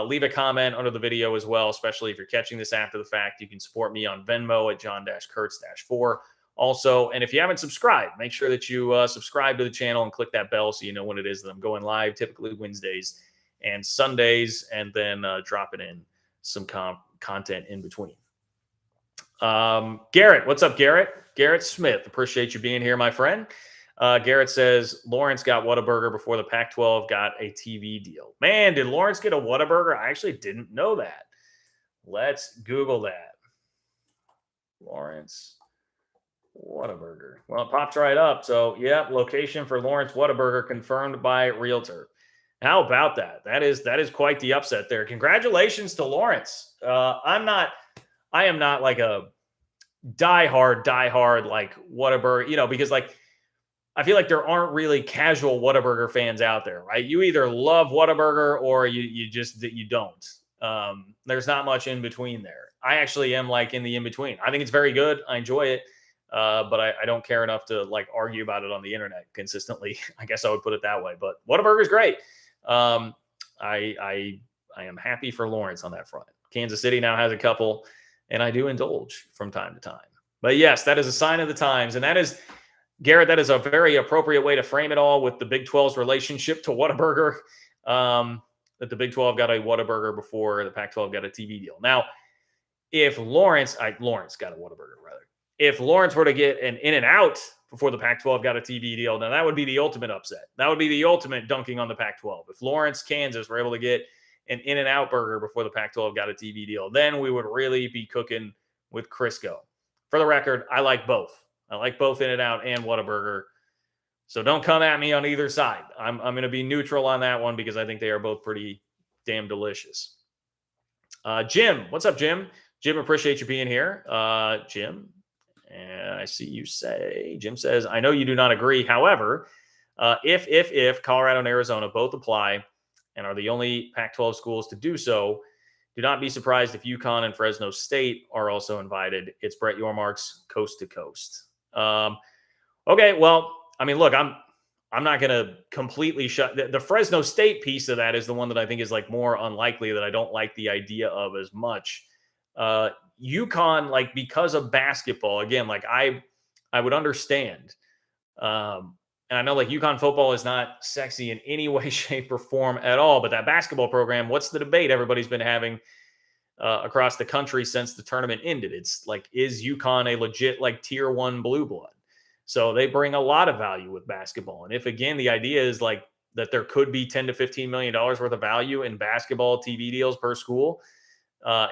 Leave a comment under the video as well, especially if you're catching this after the fact. You can support me on Venmo at John-Kurtz-4. Also, and if you haven't subscribed, make sure that you subscribe to the channel and click that bell so you know when it is that I'm going live, typically Wednesdays and Sundays, and then dropping in some content in between. Garrett, what's up, Garrett? Garrett Smith, appreciate you being here, my friend. Garrett says, Lawrence got Whataburger before the Pac-12 got a TV deal. Man, did Lawrence get a Whataburger? I actually didn't know that. Let's Google that. Lawrence Whataburger. Well, it pops right up. So, yeah, location for Lawrence Whataburger confirmed by Realtor. How about that? That is quite the upset there. Congratulations to Lawrence. I am not like a diehard like Whataburger, because like I feel like there aren't really casual Whataburger fans out there, right? You either love Whataburger or you don't. There's not much in between there. I actually am like in the in between. I think it's very good. I enjoy it. But I don't care enough to like argue about it on the internet consistently. I guess I would put it that way. But Whataburger is great. I am happy for Lawrence on that front. Kansas City now has a couple, and I do indulge from time to time. But yes, that is a sign of the times, and that is, Garrett, that is a very appropriate way to frame it all with the Big 12's relationship to Whataburger. That the Big 12 got a Whataburger before the Pac-12 got a TV deal. Now, if Lawrence got a Whataburger rather. If Lawrence were to get an In-N-Out before the Pac-12 got a TV deal, now that would be the ultimate upset. That would be the ultimate dunking on the Pac-12. If Lawrence, Kansas were able to get an In-N-Out burger before the Pac-12 got a TV deal, then we would really be cooking with Crisco. For the record, I like both. I like both In-N-Out and Whataburger. So don't come at me on either side. I'm going to be neutral on that one because I think they are both pretty damn delicious. Jim, what's up, Jim? Jim, appreciate you being here. Jim, and I see you say, Jim says, I know you do not agree. However, if Colorado and Arizona both apply and are the only Pac-12 schools to do so, do not be surprised if UConn and Fresno State are also invited. It's Brett Yormark's coast to coast. Okay, well, I mean, look, I'm not going to completely shut the Fresno State piece of that is the one that I think is like more unlikely, that I don't like the idea of as much. UConn, like, because of basketball, again, like I would understand. And I know like UConn football is not sexy in any way, shape, or form at all. But that basketball program, what's the debate everybody's been having across the country since the tournament ended? It's like, is UConn a legit like tier one blue blood? So they bring a lot of value with basketball. And if again the idea is like that there could be $10 to $15 million worth of value in basketball TV deals per school,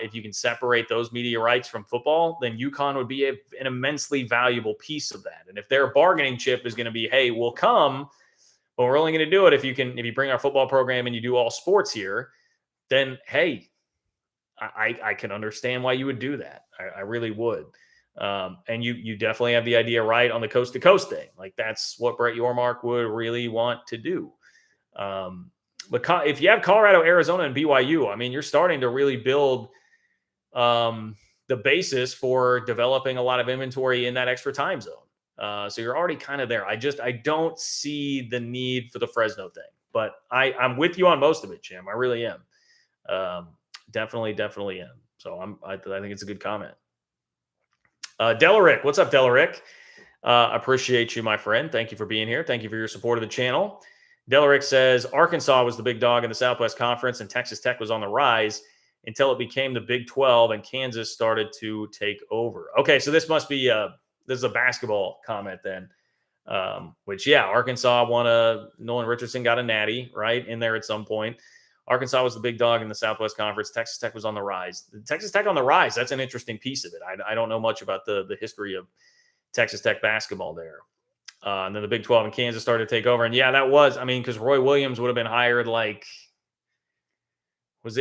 if you can separate those media rights from football, then UConn would be an immensely valuable piece of that. And if their bargaining chip is going to be, hey, we'll come, but we're only going to do it if you bring our football program and you do all sports here, then hey, I can understand why you would do that. I really would. And you definitely have the idea right on the coast to coast thing. Like that's what Brett Yormark would really want to do. But if you have Colorado, Arizona, and BYU, I mean, you're starting to really build the basis for developing a lot of inventory in that extra time zone. So you're already kind of there. I don't see the need for the Fresno thing, but I'm with you on most of it, Jim. I really am. Definitely am. So I think it's a good comment. Delaric, what's up, Delaric? Appreciate you, my friend. Thank you for being here. Thank you for your support of the channel. Delaric says Arkansas was the big dog in the Southwest Conference and Texas Tech was on the rise until it became the Big 12 and Kansas started to take over. Okay, so this must be this is a basketball comment then. Which yeah, Arkansas won Nolan Richardson got a natty right in there at some point. Arkansas was the big dog in the Southwest Conference. Texas Tech was on the rise. Texas Tech on the rise. That's an interesting piece of it. I don't know much about the history of Texas Tech basketball there. And then the Big 12 and Kansas started to take over. And yeah, that was, I mean, because Roy Williams would have been hired like, was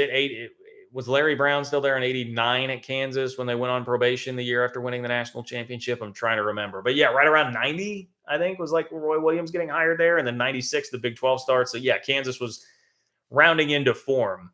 Larry Brown still there in 89 at Kansas when they went on probation the year after winning the national championship? I'm trying to remember. But yeah, right around 90, I think, was like Roy Williams getting hired there. And then 96, the Big 12 starts. So yeah, Kansas was rounding into form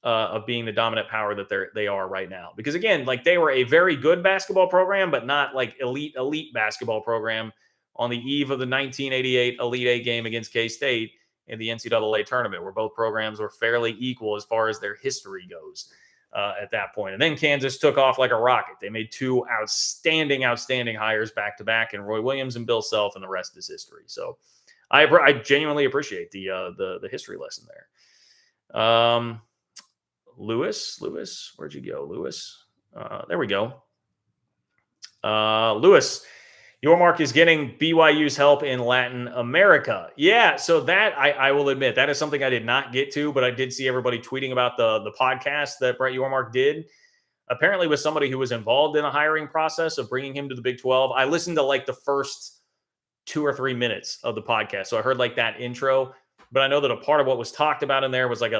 of being the dominant power that they are right now. Because again, like they were a very good basketball program, but not like elite basketball program on the eve of the 1988 Elite Eight game against K-State in the NCAA tournament, where both programs were fairly equal as far as their history goes at that point. And then Kansas took off like a rocket. They made two outstanding hires back-to-back, and Roy Williams and Bill Self, and the rest is history. So I genuinely appreciate the history lesson there. Lewis, where'd you go, Lewis? There we go. Lewis, Yormark is getting BYU's help in Latin America. Yeah, so that I will admit that is something I did not get to, but I did see everybody tweeting about the podcast that Brett Yormark did. Apparently, with somebody who was involved in a hiring process of bringing him to the Big 12. I listened to like the first 2 or 3 minutes of the podcast, so I heard like that intro. But I know that a part of what was talked about in there was like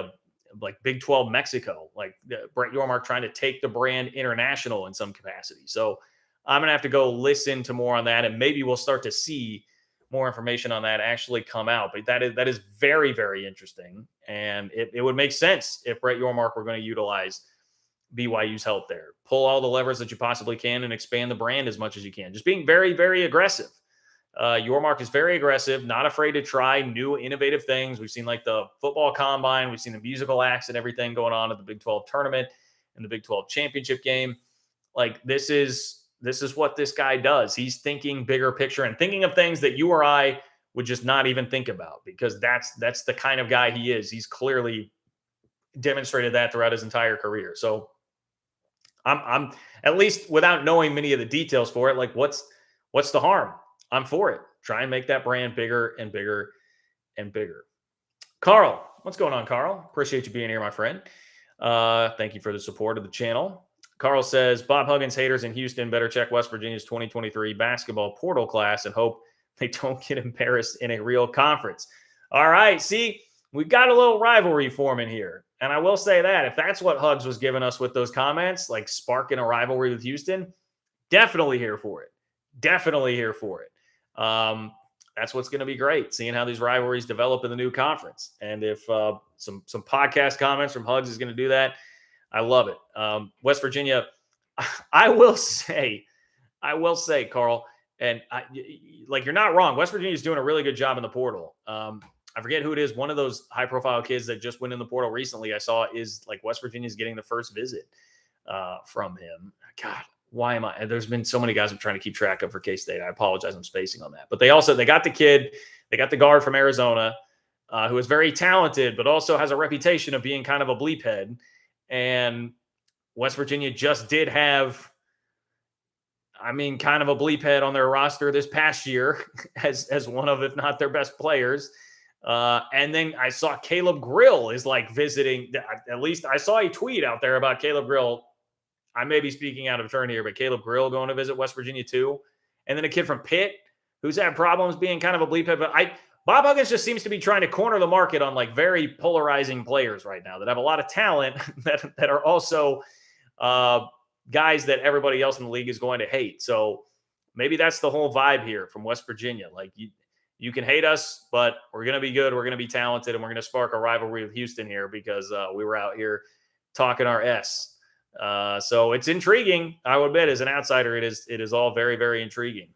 Big 12 Mexico, like Brett Yormark trying to take the brand international in some capacity. So I'm going to have to go listen to more on that, and maybe we'll start to see more information on that actually come out. But that is very, very interesting. And it would make sense if Brett Yormark were going to utilize BYU's help there. Pull all the levers that you possibly can and expand the brand as much as you can. Just being very, very aggressive. Yormark is very aggressive, not afraid to try new, innovative things. We've seen like the football combine. We've seen the musical acts and everything going on at the Big 12 tournament and the Big 12 championship game. Like this is what this guy does. He's thinking bigger picture and thinking of things that you or I would just not even think about, because that's the kind of guy he is. He's clearly demonstrated that throughout his entire career. So I'm at least, without knowing many of the details for it, like what's the harm? I'm for it. Try and make that brand bigger and bigger and bigger. Carl, what's going on, Carl? Appreciate you being here, my friend. Thank you for the support of the channel. Carl says, Bob Huggins haters in Houston better check West Virginia's 2023 basketball portal class and hope they don't get embarrassed in a real conference. All right. See, we've got a little rivalry forming here. And I will say that if that's what Hugs was giving us with those comments, like sparking a rivalry with Houston, definitely here for it. Definitely here for it. That's what's going to be great, seeing how these rivalries develop in the new conference. And if some podcast comments from Hugs is going to do that, I love it. West Virginia, I will say, Carl, and you're not wrong. West Virginia is doing a really good job in the portal. I forget who it is. One of those high-profile kids that just went in the portal recently I saw is like West Virginia is getting the first visit. from him. God, why am I? There's been so many guys I'm trying to keep track of for K-State. I apologize, I'm spacing on that. But they got the kid, they got the guard from Arizona, who is very talented, but also has a reputation of being kind of a bleep head. And West Virginia just did have, kind of a bleep head on their roster this past year as one of, if not their best players. And then I saw Caleb Grill is like visiting. At least I saw a tweet out there about Caleb Grill. I may be speaking out of turn here, but Caleb Grill going to visit West Virginia too. And then a kid from Pitt who's had problems being kind of a bleep head. But Bob Huggins just seems to be trying to corner the market on like very polarizing players right now that have a lot of talent that are also guys that everybody else in the league is going to hate. So maybe that's the whole vibe here from West Virginia. Like you can hate us, but we're going to be good. We're going to be talented, and we're going to spark a rivalry with Houston here because we were out here talking our S. So it's intriguing. I would admit, as an outsider, it is all very, very intriguing.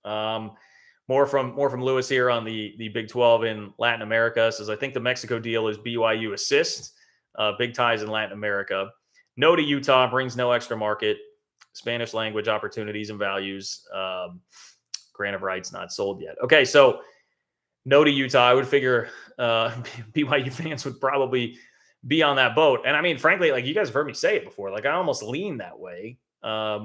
More from Lewis here on the Big 12 in Latin America. Says, I think the Mexico deal is BYU assist. Big ties in Latin America. No to Utah, brings no extra market. Spanish language opportunities and values. Grant of rights not sold yet. Okay, so no to Utah. I would figure BYU fans would probably be on that boat. And I mean, frankly, like you guys have heard me say it before, like I almost lean that way. I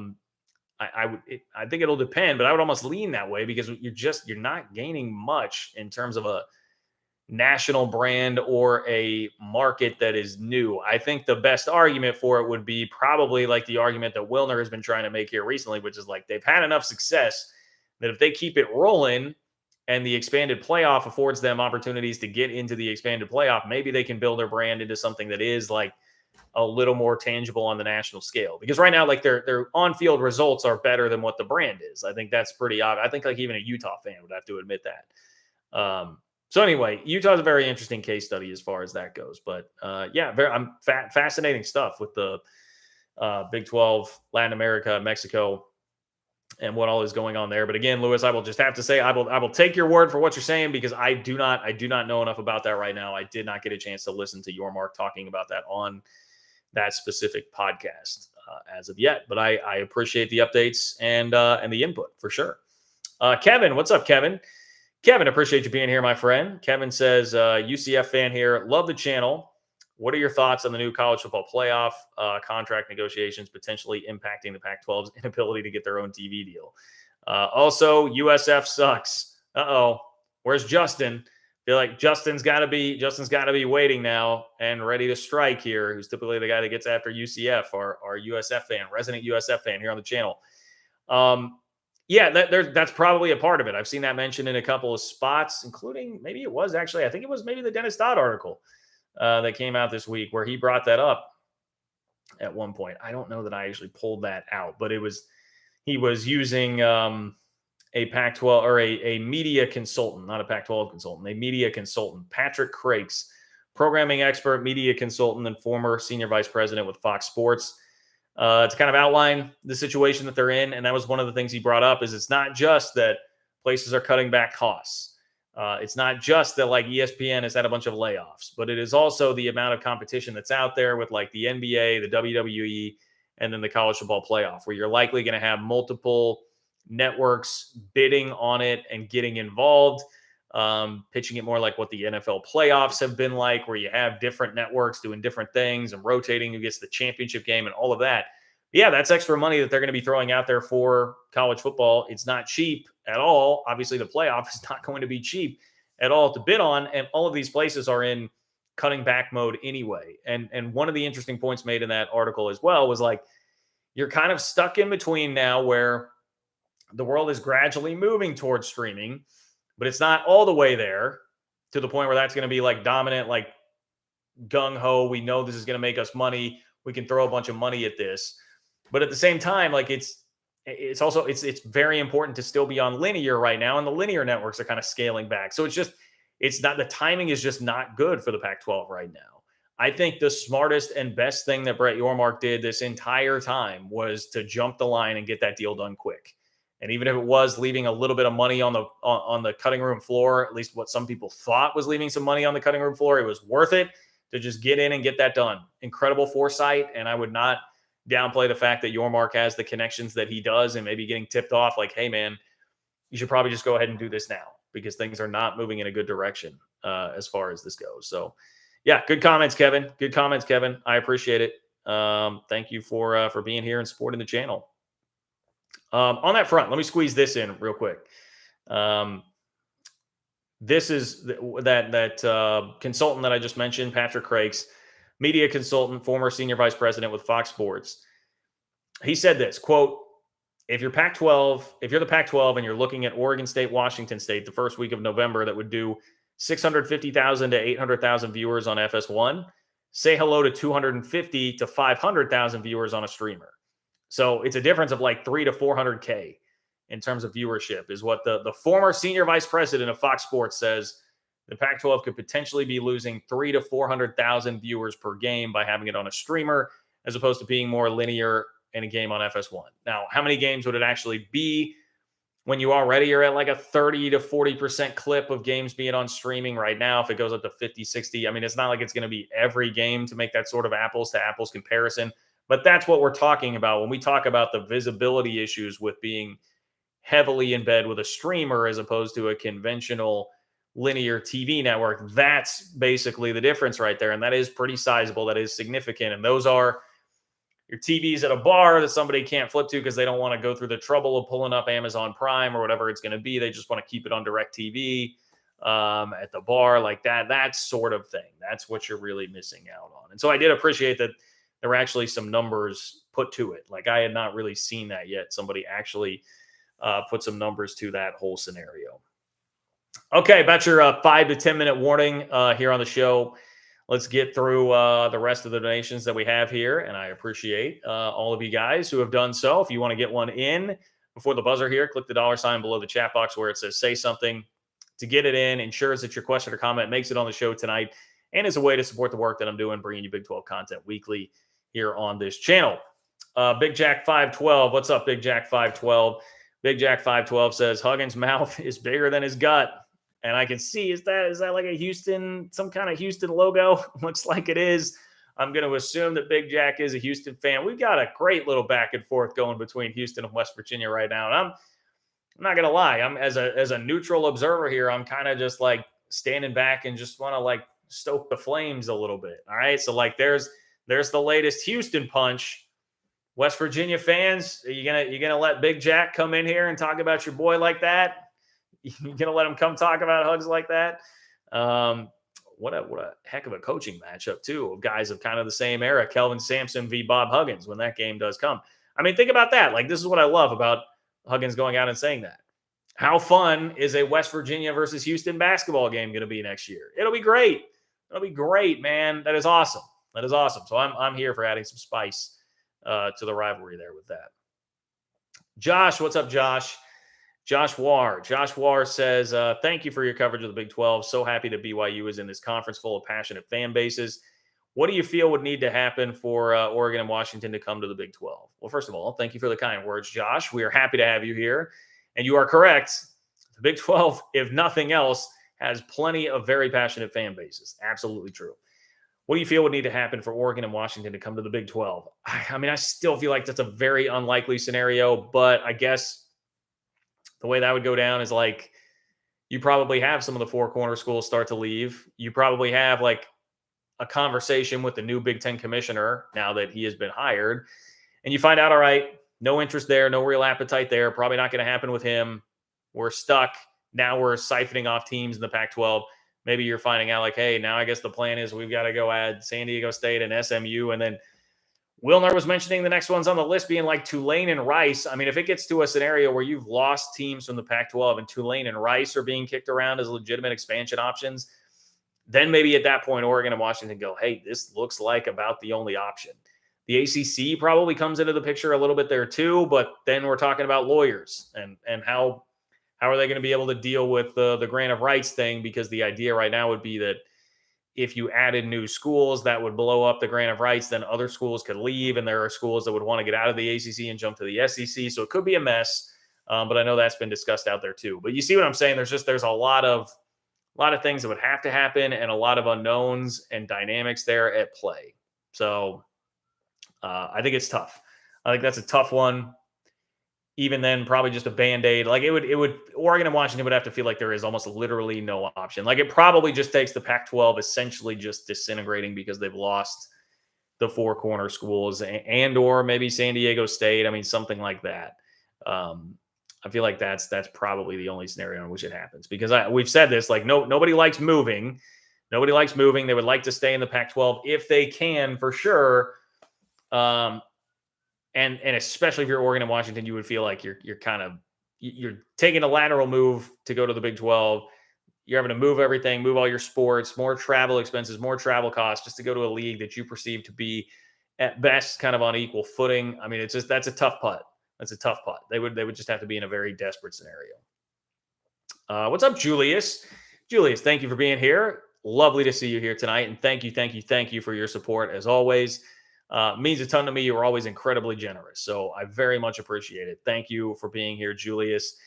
think it'll depend, but I would almost lean that way because you're not gaining much in terms of a national brand or a market that is new. I think the best argument for it would be probably like the argument that Wilner has been trying to make here recently, which is like they've had enough success that if they keep it rolling and the expanded playoff affords them opportunities to get into the expanded playoff, maybe they can build their brand into something that is like a little more tangible on the national scale. Because right now, like their on-field results are better than what the brand is. I think that's pretty obvious. I think like even a Utah fan would have to admit that. So anyway, Utah's a very interesting case study as far as that goes. But fascinating stuff with the Big 12, Latin America, Mexico, and what all is going on there. But again, Lewis, I will just have to say, I will take your word for what you're saying because I do not know enough about that right now. I did not get a chance to listen to your Mark talking about that on that specific podcast as of yet. But I appreciate the updates and the input for sure. Kevin, what's up, Kevin? Kevin, appreciate you being here, my friend. Kevin says, UCF fan here. Love the channel. What are your thoughts on the new college football playoff contract negotiations potentially impacting the Pac-12's inability to get their own TV deal? Also, USF sucks. Uh-oh. Where's Justin? Feel like Justin's got to be waiting now and ready to strike here. Who's typically the guy that gets after UCF, our USF fan, resident USF fan here on the channel. That's probably a part of it. I've seen that mentioned in a couple of spots, including I think it was maybe the Dennis Dodd article that came out this week where he brought that up at one point. I don't know that I actually pulled that out, but he was using a Pac-12 or a media consultant, not a Pac-12 consultant, a media consultant, Patrick Crakes, programming expert, media consultant, and former senior vice president with Fox Sports, to kind of outline the situation that they're in. And that was one of the things he brought up is it's not just that places are cutting back costs. It's not just that like ESPN has had a bunch of layoffs, but it is also the amount of competition that's out there with like the NBA, the WWE, and then the college football playoff, where you're likely going to have multiple networks bidding on it and getting involved, pitching it more like what the NFL playoffs have been like, where you have different networks doing different things and rotating who gets the championship game and all of that. Yeah, that's extra money that they're going to be throwing out there for college football. It's not cheap at all. Obviously, the playoff is not going to be cheap at all to bid on, and all of these places are in cutting back mode anyway. And one of the interesting points made in that article as well was like, you're kind of stuck in between now where the world is gradually moving towards streaming, but it's not all the way there to the point where that's going to be like dominant, like gung-ho. We know this is going to make us money. We can throw a bunch of money at this. But at the same time, like it's very important to still be on linear right now. And the linear networks are kind of scaling back. So the timing is just not good for the Pac-12 right now. I think the smartest and best thing that Brett Yormark did this entire time was to jump the line and get that deal done quick. And even if it was leaving a little bit of money on the cutting room floor, at least what some people thought was leaving some money on the cutting room floor, it was worth it to just get in and get that done. Incredible foresight, and I would not downplay the fact that Yormark has the connections that he does, and maybe getting tipped off like, hey, man, you should probably just go ahead and do this now because things are not moving in a good direction as far as this goes. So, yeah, good comments, Kevin. Good comments, Kevin. I appreciate it. Thank you for being here and supporting the channel. On that front, let me squeeze this in real quick. This is that consultant that I just mentioned, Patrick Crakes, media consultant, former senior vice president with Fox Sports. He said this, quote, if you're the Pac-12 and you're looking at Oregon State, Washington State, the first week of November, that would do 650,000 to 800,000 viewers on FS1, say hello to 250 to 500,000 viewers on a streamer. So it's a difference of like 3 to 400K in terms of viewership is what the former senior vice president of Fox Sports says. The Pac-12 could potentially be losing 3 to 400,000 viewers per game by having it on a streamer as opposed to being more linear in a game on FS1. Now, how many games would it actually be when you already are at like a 30 to 40% clip of games being on streaming right now? If it goes up to 50, 60, I mean, it's not like it's going to be every game to make that sort of apples to apples comparison. But that's what we're talking about when we talk about the visibility issues with being heavily in bed with a streamer as opposed to a conventional linear TV network. That's basically the difference right there. And that is pretty sizable. That is significant. And those are your TVs at a bar that somebody can't flip to because they don't want to go through the trouble of pulling up Amazon Prime or whatever it's going to be. They just want to keep it on DirecTV at the bar like that sort of thing. That's what you're really missing out on. And so I did appreciate that there were actually some numbers put to it. Like I had not really seen that yet. Somebody actually put some numbers to that whole scenario. Okay, about your 5 to 10 minute warning here on the show. Let's get through the rest of the donations that we have here. And I appreciate all of you guys who have done so. If you want to get one in before the buzzer here, click the $ below the chat box where it says say something. To get it in ensures that your question or comment makes it on the show tonight and is a way to support the work that I'm doing, bringing you Big 12 content weekly here on this channel. Big Jack 512. What's up, Big Jack 512? Big Jack 512 says Huggins' mouth is bigger than his gut. And I can see, is that like a Houston, some kind of Houston logo? Looks like it is. I'm going to assume that Big Jack is a Houston fan. We've got a great little back and forth going between Houston and West Virginia right now. And I'm not going to lie. I'm as a neutral observer here. I'm kind of just like standing back and just want to like stoke the flames a little bit. All right. So like there's the latest Houston punch. West Virginia fans, are you gonna let Big Jack come in here and talk about your boy like that? You're gonna let him come talk about Hugs like that? What a heck of a coaching matchup too of guys of kind of the same era. Kelvin Sampson v. Bob Huggins when that game does come. I mean, think about that. Like this is what I love about Huggins going out and saying that. How fun is a West Virginia versus Houston basketball game going to be next year? It'll be great. It'll be great, man. That is awesome. That is awesome. So I'm here for adding some spice to the rivalry there with that. Josh, what's up, Josh? Josh War says, thank you for your coverage of the Big 12. So happy that BYU is in this conference full of passionate fan bases. What do you feel would need to happen for Oregon and Washington to come to the Big 12? Well, first of all, thank you for the kind words, Josh. We are happy to have you here. And you are correct. The Big 12, if nothing else, has plenty of very passionate fan bases. Absolutely true. What do you feel would need to happen for Oregon and Washington to come to the Big 12? I mean, I still feel like that's a very unlikely scenario, but I guess the way that would go down is like you probably have some of the four corner schools start to leave. You probably have like a conversation with the new Big Ten commissioner now that he has been hired, and you find out, all right, no interest there, no real appetite there, probably not going to happen with him. We're stuck. Now we're siphoning off teams in the Pac-12. Maybe you're finding out like, hey, now I guess the plan is we've got to go add San Diego State and SMU. And then Wilner was mentioning the next ones on the list being like Tulane and Rice. I mean, if it gets to a scenario where you've lost teams from the Pac-12 and Tulane and Rice are being kicked around as legitimate expansion options, then maybe at that point, Oregon and Washington go, hey, this looks like about the only option. The ACC probably comes into the picture a little bit there too, but then we're talking about lawyers and how are they going to be able to deal with the grant of rights thing? Because the idea right now would be that if you added new schools, that would blow up the grant of rights. Then other schools could leave, and there are schools that would want to get out of the ACC and jump to the SEC. So it could be a mess, but I know that's been discussed out there too. But you see what I'm saying? There's a lot of lot of things that would have to happen, and a lot of unknowns and dynamics there at play. So I think it's tough. I think that's a tough one. Even then, probably just a band-aid. Like Oregon and Washington would have to feel like there is almost literally no option. Like it probably just takes the Pac-12 essentially just disintegrating because they've lost the four corner schools and or maybe San Diego State. I mean, something like that. I feel like that's probably the only scenario in which it happens because we've said this, like nobody likes moving. Nobody likes moving. They would like to stay in the Pac-12 if they can, for sure. And especially if you're Oregon and Washington, you would feel like you're taking a lateral move to go to the Big 12. You're having to move everything, move all your sports, more travel expenses, more travel costs just to go to a league that you perceive to be at best kind of on equal footing. I mean, that's a tough putt. That's a tough putt. They would just have to be in a very desperate scenario. What's up, Julius? Julius, thank you for being here. Lovely to see you here tonight, and thank you for your support as always. Means a ton to me. You were always incredibly generous, so I very much appreciate it. Thank you for being here, Julius.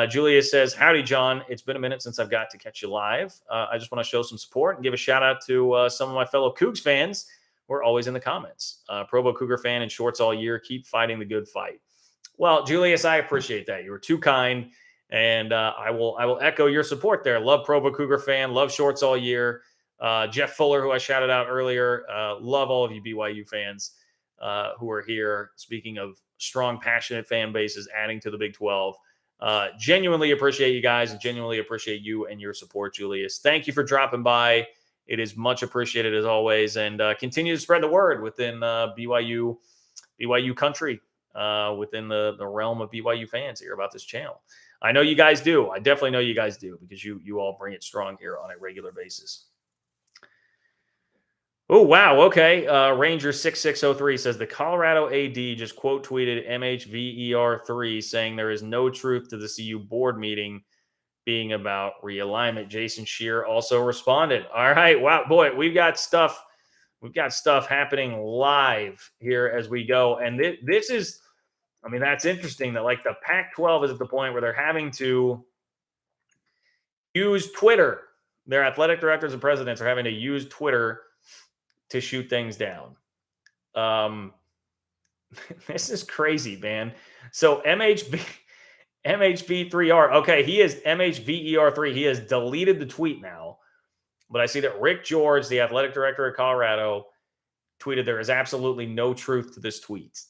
Julius says, "Howdy, John. It's been a minute since I've got to catch you live. I just want to show some support and give a shout out to some of my fellow Cougs fans who are always in the comments. Provo Cougar fan and shorts all year. Keep fighting the good fight." Well, Julius, I appreciate that. You were too kind, and I will echo your support there. Love Provo Cougar fan. Love shorts all year. Jeff Fuller, who I shouted out earlier. Love all of you BYU fans who are here. Speaking of strong, passionate fan bases adding to the Big 12. Genuinely appreciate you guys and genuinely appreciate you and your support, Julius. Thank you for dropping by. It is much appreciated as always. And continue to spread the word within BYU country, within the realm of BYU fans here about this channel. I know you guys do. I definitely know you guys do because you all bring it strong here on a regular basis. Oh, wow. Okay. Ranger6603 says the Colorado AD just quote tweeted MHVER3 saying there is no truth to the CU board meeting being about realignment. Jason Shear also responded. All right. Wow. Boy, we've got stuff happening live here as we go. And this is, I mean, that's interesting that like the Pac-12 is at the point where they're having to use Twitter. Their athletic directors and presidents are having to use Twitter to shoot things down. This is crazy, man. So MHV3R. Okay, he is MHVER3. He has deleted the tweet now. But I see that Rick George, the athletic director of Colorado, tweeted there is absolutely no truth to this tweet.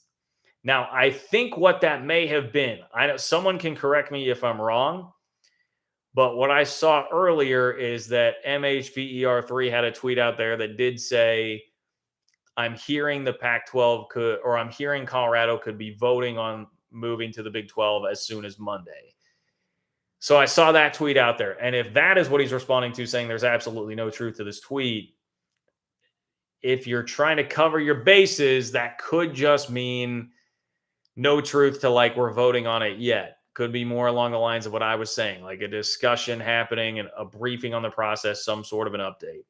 Now, I think what that may have been, I know someone can correct me if I'm wrong, but what I saw earlier is that MHVER3 had a tweet out there that did say, I'm hearing the Pac-12 I'm hearing Colorado could be voting on moving to the Big 12 as soon as Monday. So I saw that tweet out there. And if that is what he's responding to, saying there's absolutely no truth to this tweet, if you're trying to cover your bases, that could just mean no truth to like we're voting on it yet. Could be more along the lines of what I was saying, like a discussion happening and a briefing on the process, some sort of an update.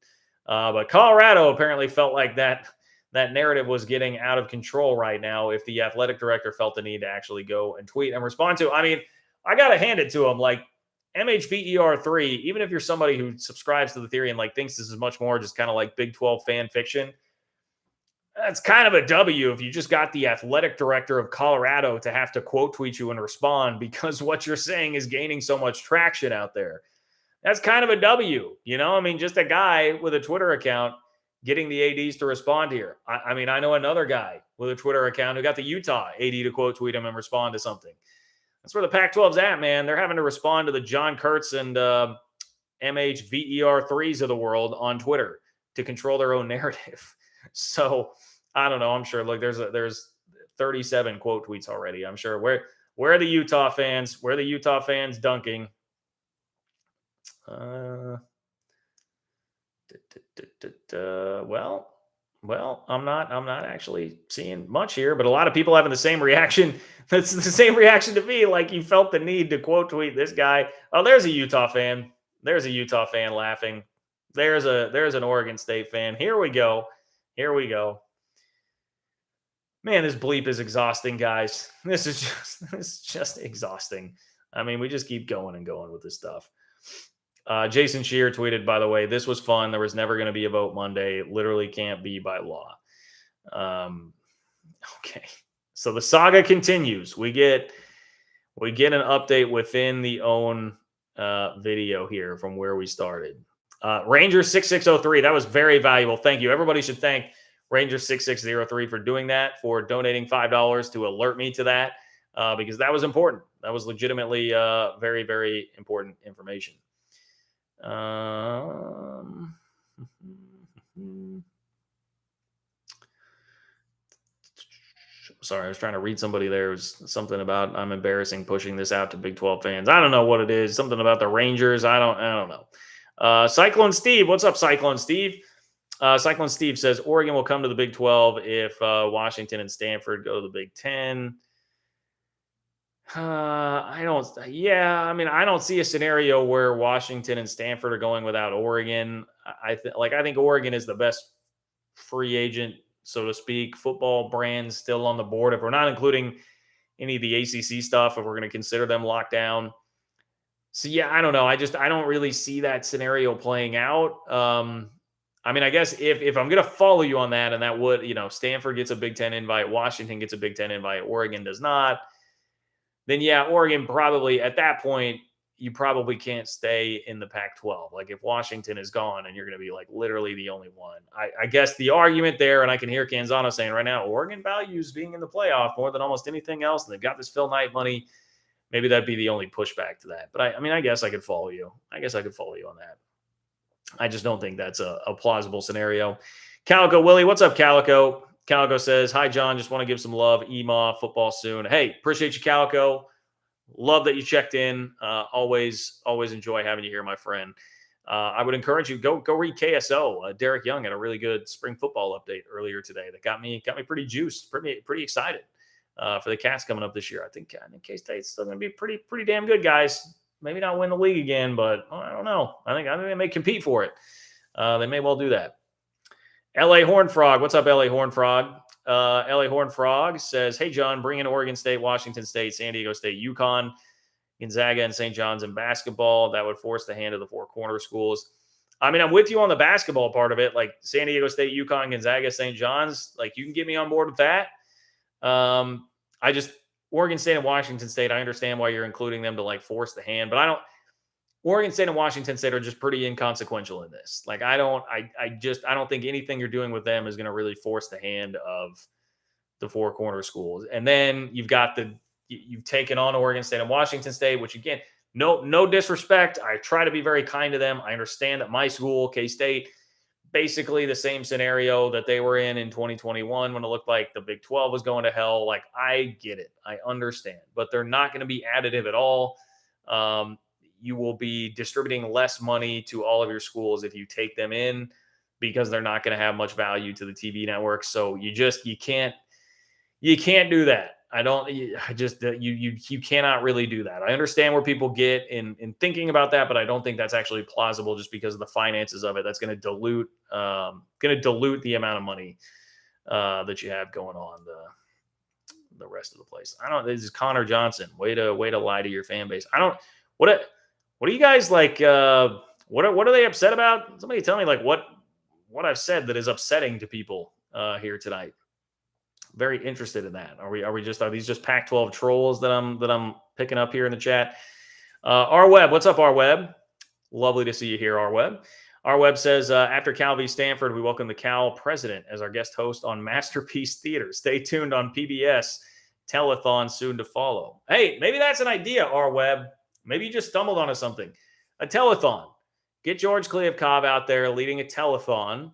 But Colorado apparently felt like that narrative was getting out of control right now if the athletic director felt the need to actually go and tweet and respond to. I mean, I got to hand it to him. Like MHVER3, even if you're somebody who subscribes to the theory and like thinks this is much more just kind of like Big 12 fan fiction, that's kind of a W if you just got the athletic director of Colorado to have to quote tweet you and respond because what you're saying is gaining so much traction out there. That's kind of a W, you know? I mean, just a guy with a Twitter account getting the ADs to respond here. I mean, I know another guy with a Twitter account who got the Utah AD to quote tweet him and respond to something. That's where the Pac-12's at, man. They're having to respond to the John Kurtz and MHVER3s of the world on Twitter to control their own narrative. So I don't know. I'm sure. Look, there's 37 quote tweets already. I'm sure. Where are the Utah fans? Where are the Utah fans dunking? Well, I'm not actually seeing much here, but a lot of people having the same reaction. That's the same reaction to me. Like you felt the need to quote tweet this guy. Oh, there's a Utah fan. There's a Utah fan laughing. There's an Oregon State fan. Here we go. Man, this bleep is exhausting, guys. This is just exhausting. I mean, we just keep going and going with this stuff. Jason Shear tweeted, by the way, this was fun. There was never going to be a vote Monday. It literally can't be by law. Okay. So the saga continues. We get an update within the own video here from where we started. Ranger 6603, that was very valuable. Thank you. Everybody should thank Ranger 6603 for doing that, for donating $5 to alert me to that, because that was important. That was legitimately very, very important information. Sorry, I was trying to read somebody there. It was something about I'm embarrassing pushing this out to Big 12 fans. I don't know what it is. Something about the Rangers. I don't know. Cyclone Steve, what's up, Cyclone Steve? Cyclone Steve says Oregon will come to the Big 12 if Washington and Stanford go to the Big 10. I don't see a scenario where Washington and Stanford are going without Oregon. I think Oregon is the best free agent, so to speak, football brand still on the board. If we're not including any of the ACC stuff, if we're going to consider them locked down. So yeah, I don't know. I don't really see that scenario playing out. I guess if I'm going to follow you on that, and that would, Stanford gets a Big Ten invite, Washington gets a Big Ten invite, Oregon does not, then yeah, Oregon probably at that point, you probably can't stay in the Pac-12. Like if Washington is gone and you're going to be like literally the only one. I guess the argument there, and I can hear Canzano saying right now, Oregon values being in the playoff more than almost anything else, and they've got this Phil Knight money. Maybe that'd be the only pushback to that. But I guess I could follow you. I guess I could follow you on that. I just don't think that's a plausible scenario. Calico Willie, what's up, Calico? Calico says, hi, John. Just want to give some love. EMA, football soon. Hey, appreciate you, Calico. Love that you checked in. Always enjoy having you here, my friend. I would encourage you, go read KSO. Derek Young had a really good spring football update earlier today that got me pretty juiced, pretty excited for the Cats coming up this year. I think K-State's still going to be pretty damn good, guys. Maybe not win the league again, but I don't know. I think they may compete for it. They may well do that. LA Horn Frog, what's up, LA Horn Frog? LA Horn Frog says, hey, John, bring in Oregon State, Washington State, San Diego State, UConn, Gonzaga, and St. John's in basketball. That would force the hand of the four corner schools. I'm with you on the basketball part of it. Like San Diego State, UConn, Gonzaga, St. John's, like you can get me on board with that. Oregon State and Washington State, I understand why you're including them to like force the hand, but Oregon State and Washington State are just pretty inconsequential in this. Like, I don't think anything you're doing with them is going to really force the hand of the four corner schools. And then you've taken on Oregon State and Washington State, which again, no disrespect. I try to be very kind to them. I understand that my school, K-State, basically the same scenario that they were in 2021 when it looked like the Big 12 was going to hell. Like, I get it. I understand, but they're not going to be additive at all. You will be distributing less money to all of your schools if you take them in, because they're not going to have much value to the TV network. So you can't do that. You cannot really do that. I understand where people get in thinking about that, but I don't think that's actually plausible just because of the finances of it. That's going to dilute the amount of money that you have going on the rest of the place. This is Connor Johnson. Way to lie to your fan base. What are you guys like? What are they upset about? Somebody tell me like what I've said that is upsetting to people here tonight. Very interested in that. Are these just Pac-12 trolls that I'm picking up here in the chat? R-Web, what's up, R-Web? Lovely to see you here, R-Web. R-Web says, after Cal v. Stanford, we welcome the Cal president as our guest host on Masterpiece Theater. Stay tuned on PBS. Telethon soon to follow. Hey, maybe that's an idea, R-Web. Maybe you just stumbled onto something. A telethon. Get George Kliavkov out there leading a telethon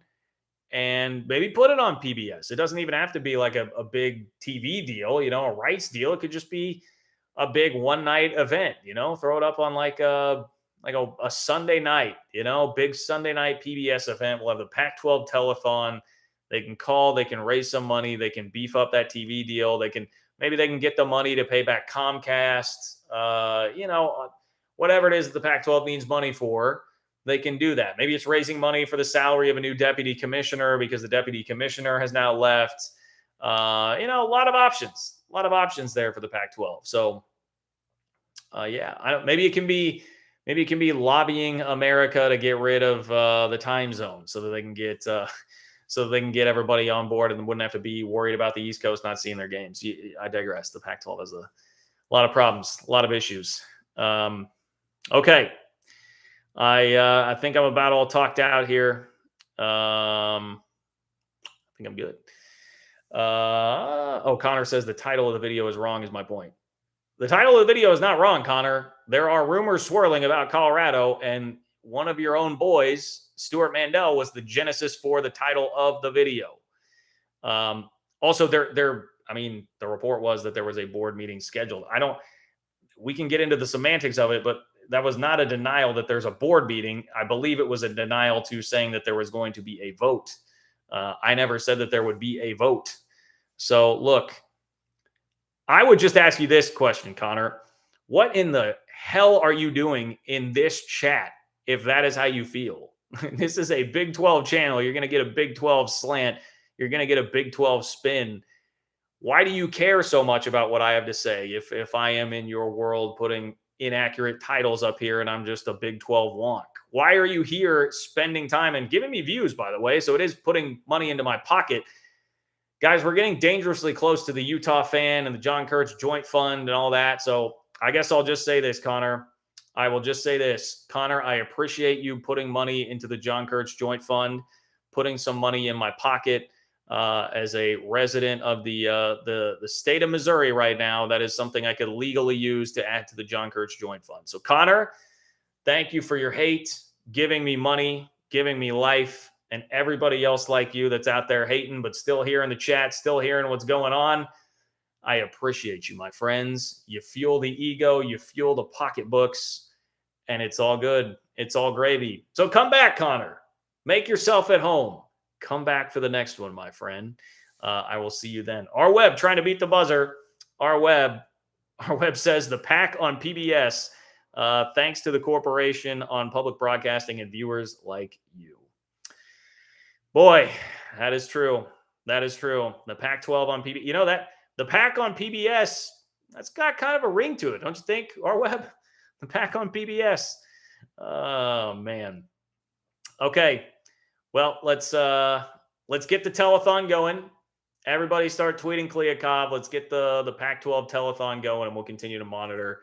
and maybe put it on PBS. It doesn't even have to be like a big TV deal, a rights deal. It could just be a big one-night event, throw it up on like a Sunday night, big Sunday night PBS event. We'll have the Pac-12 telethon. They can call, they can raise some money, they can beef up that TV deal. Maybe they can get the money to pay back Comcast, whatever it is that the Pac-12 needs money for, they can do that. Maybe it's raising money for the salary of a new deputy commissioner because the deputy commissioner has now left. A lot of options there for the Pac-12. So, maybe it can be maybe it can be lobbying America to get rid of the time zone so that they can get everybody on board and wouldn't have to be worried about the East Coast not seeing their games. I digress. The Pac-12 has a lot of problems, a lot of issues. Okay, I think I'm about all talked out here. I think I'm good. Connor says the title of the video is wrong. Is my point. The title of the video is not wrong, Connor. There are rumors swirling about Colorado, and one of your own boys, Stewart Mandel, was the genesis for the title of the video. Also, the report was that there was a board meeting scheduled. We can get into the semantics of it, but that was not a denial that there's a board meeting. I believe it was a denial to saying that there was going to be a vote. I never said that there would be a vote. So look, I would just ask you this question, Connor. What in the hell are you doing in this chat if that is how you feel? This is a Big 12 channel. You're going to get a Big 12 slant. You're going to get a Big 12 spin. Why do you care so much about what I have to say if I am in your world putting inaccurate titles up here and I'm just a Big 12 wonk? Why are you here spending time and giving me views, by the way? So it is putting money into my pocket. Guys, we're getting dangerously close to the Utah fan and the John Kurtz joint fund and all that. So I guess I'll just say this, Connor. I will just say this. Connor, I appreciate you putting money into the John Kurtz joint fund, putting some money in my pocket. As a resident of the state of Missouri right now, that is something I could legally use to add to the John Kurtz joint fund. So Connor, thank you for your hate, giving me money, giving me life, and everybody else like you that's out there hating, but still here in the chat, still hearing what's going on. I appreciate you, my friends. You fuel the ego, you fuel the pocketbooks, and it's all good. It's all gravy. So come back, Connor. Make yourself at home. Come back for the next one, my friend. I will see you then. Our web trying to beat the buzzer. Our web says the Pack on PBS. Thanks to the corporation on public broadcasting and viewers like you. Boy, that is true. That is true. The Pac-12 on PBS. You know that the Pack on PBS, that's got kind of a ring to it, don't you think? Our web, the Pack on PBS. Oh man. Okay. Well, let's get the telethon going. Everybody start tweeting Kliakov. Let's get the Pac-12 telethon going, and we'll continue to monitor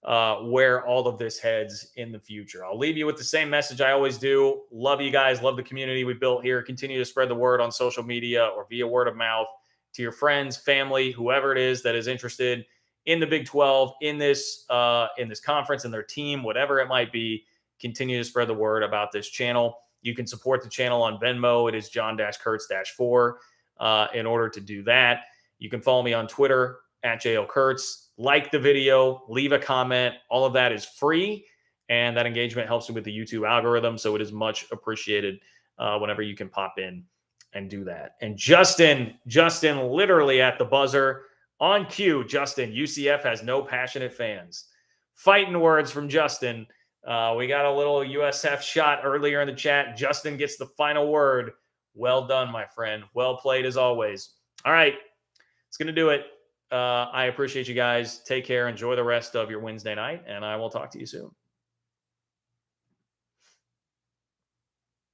where all of this heads in the future. I'll leave you with the same message I always do. Love you guys. Love the community we built here. Continue to spread the word on social media or via word of mouth to your friends, family, whoever it is that is interested in the Big 12, in this conference, and their team, whatever it might be. Continue to spread the word about this channel. You can support the channel on Venmo. It is John-Kurtz-4. In order to do that, you can follow me on Twitter at JLKurtz. Like the video, leave a comment. All of that is free, and that engagement helps me with the YouTube algorithm, so it is much appreciated whenever you can pop in and do that. And Justin literally at the buzzer on cue. Justin, UCF has no passionate fans. Fighting words from Justin. We got a little USF shot earlier in the chat. Justin gets the final word. Well done, my friend. Well played as always. All right. It's going to do it. I appreciate you guys. Take care. Enjoy the rest of your Wednesday night, and I will talk to you soon.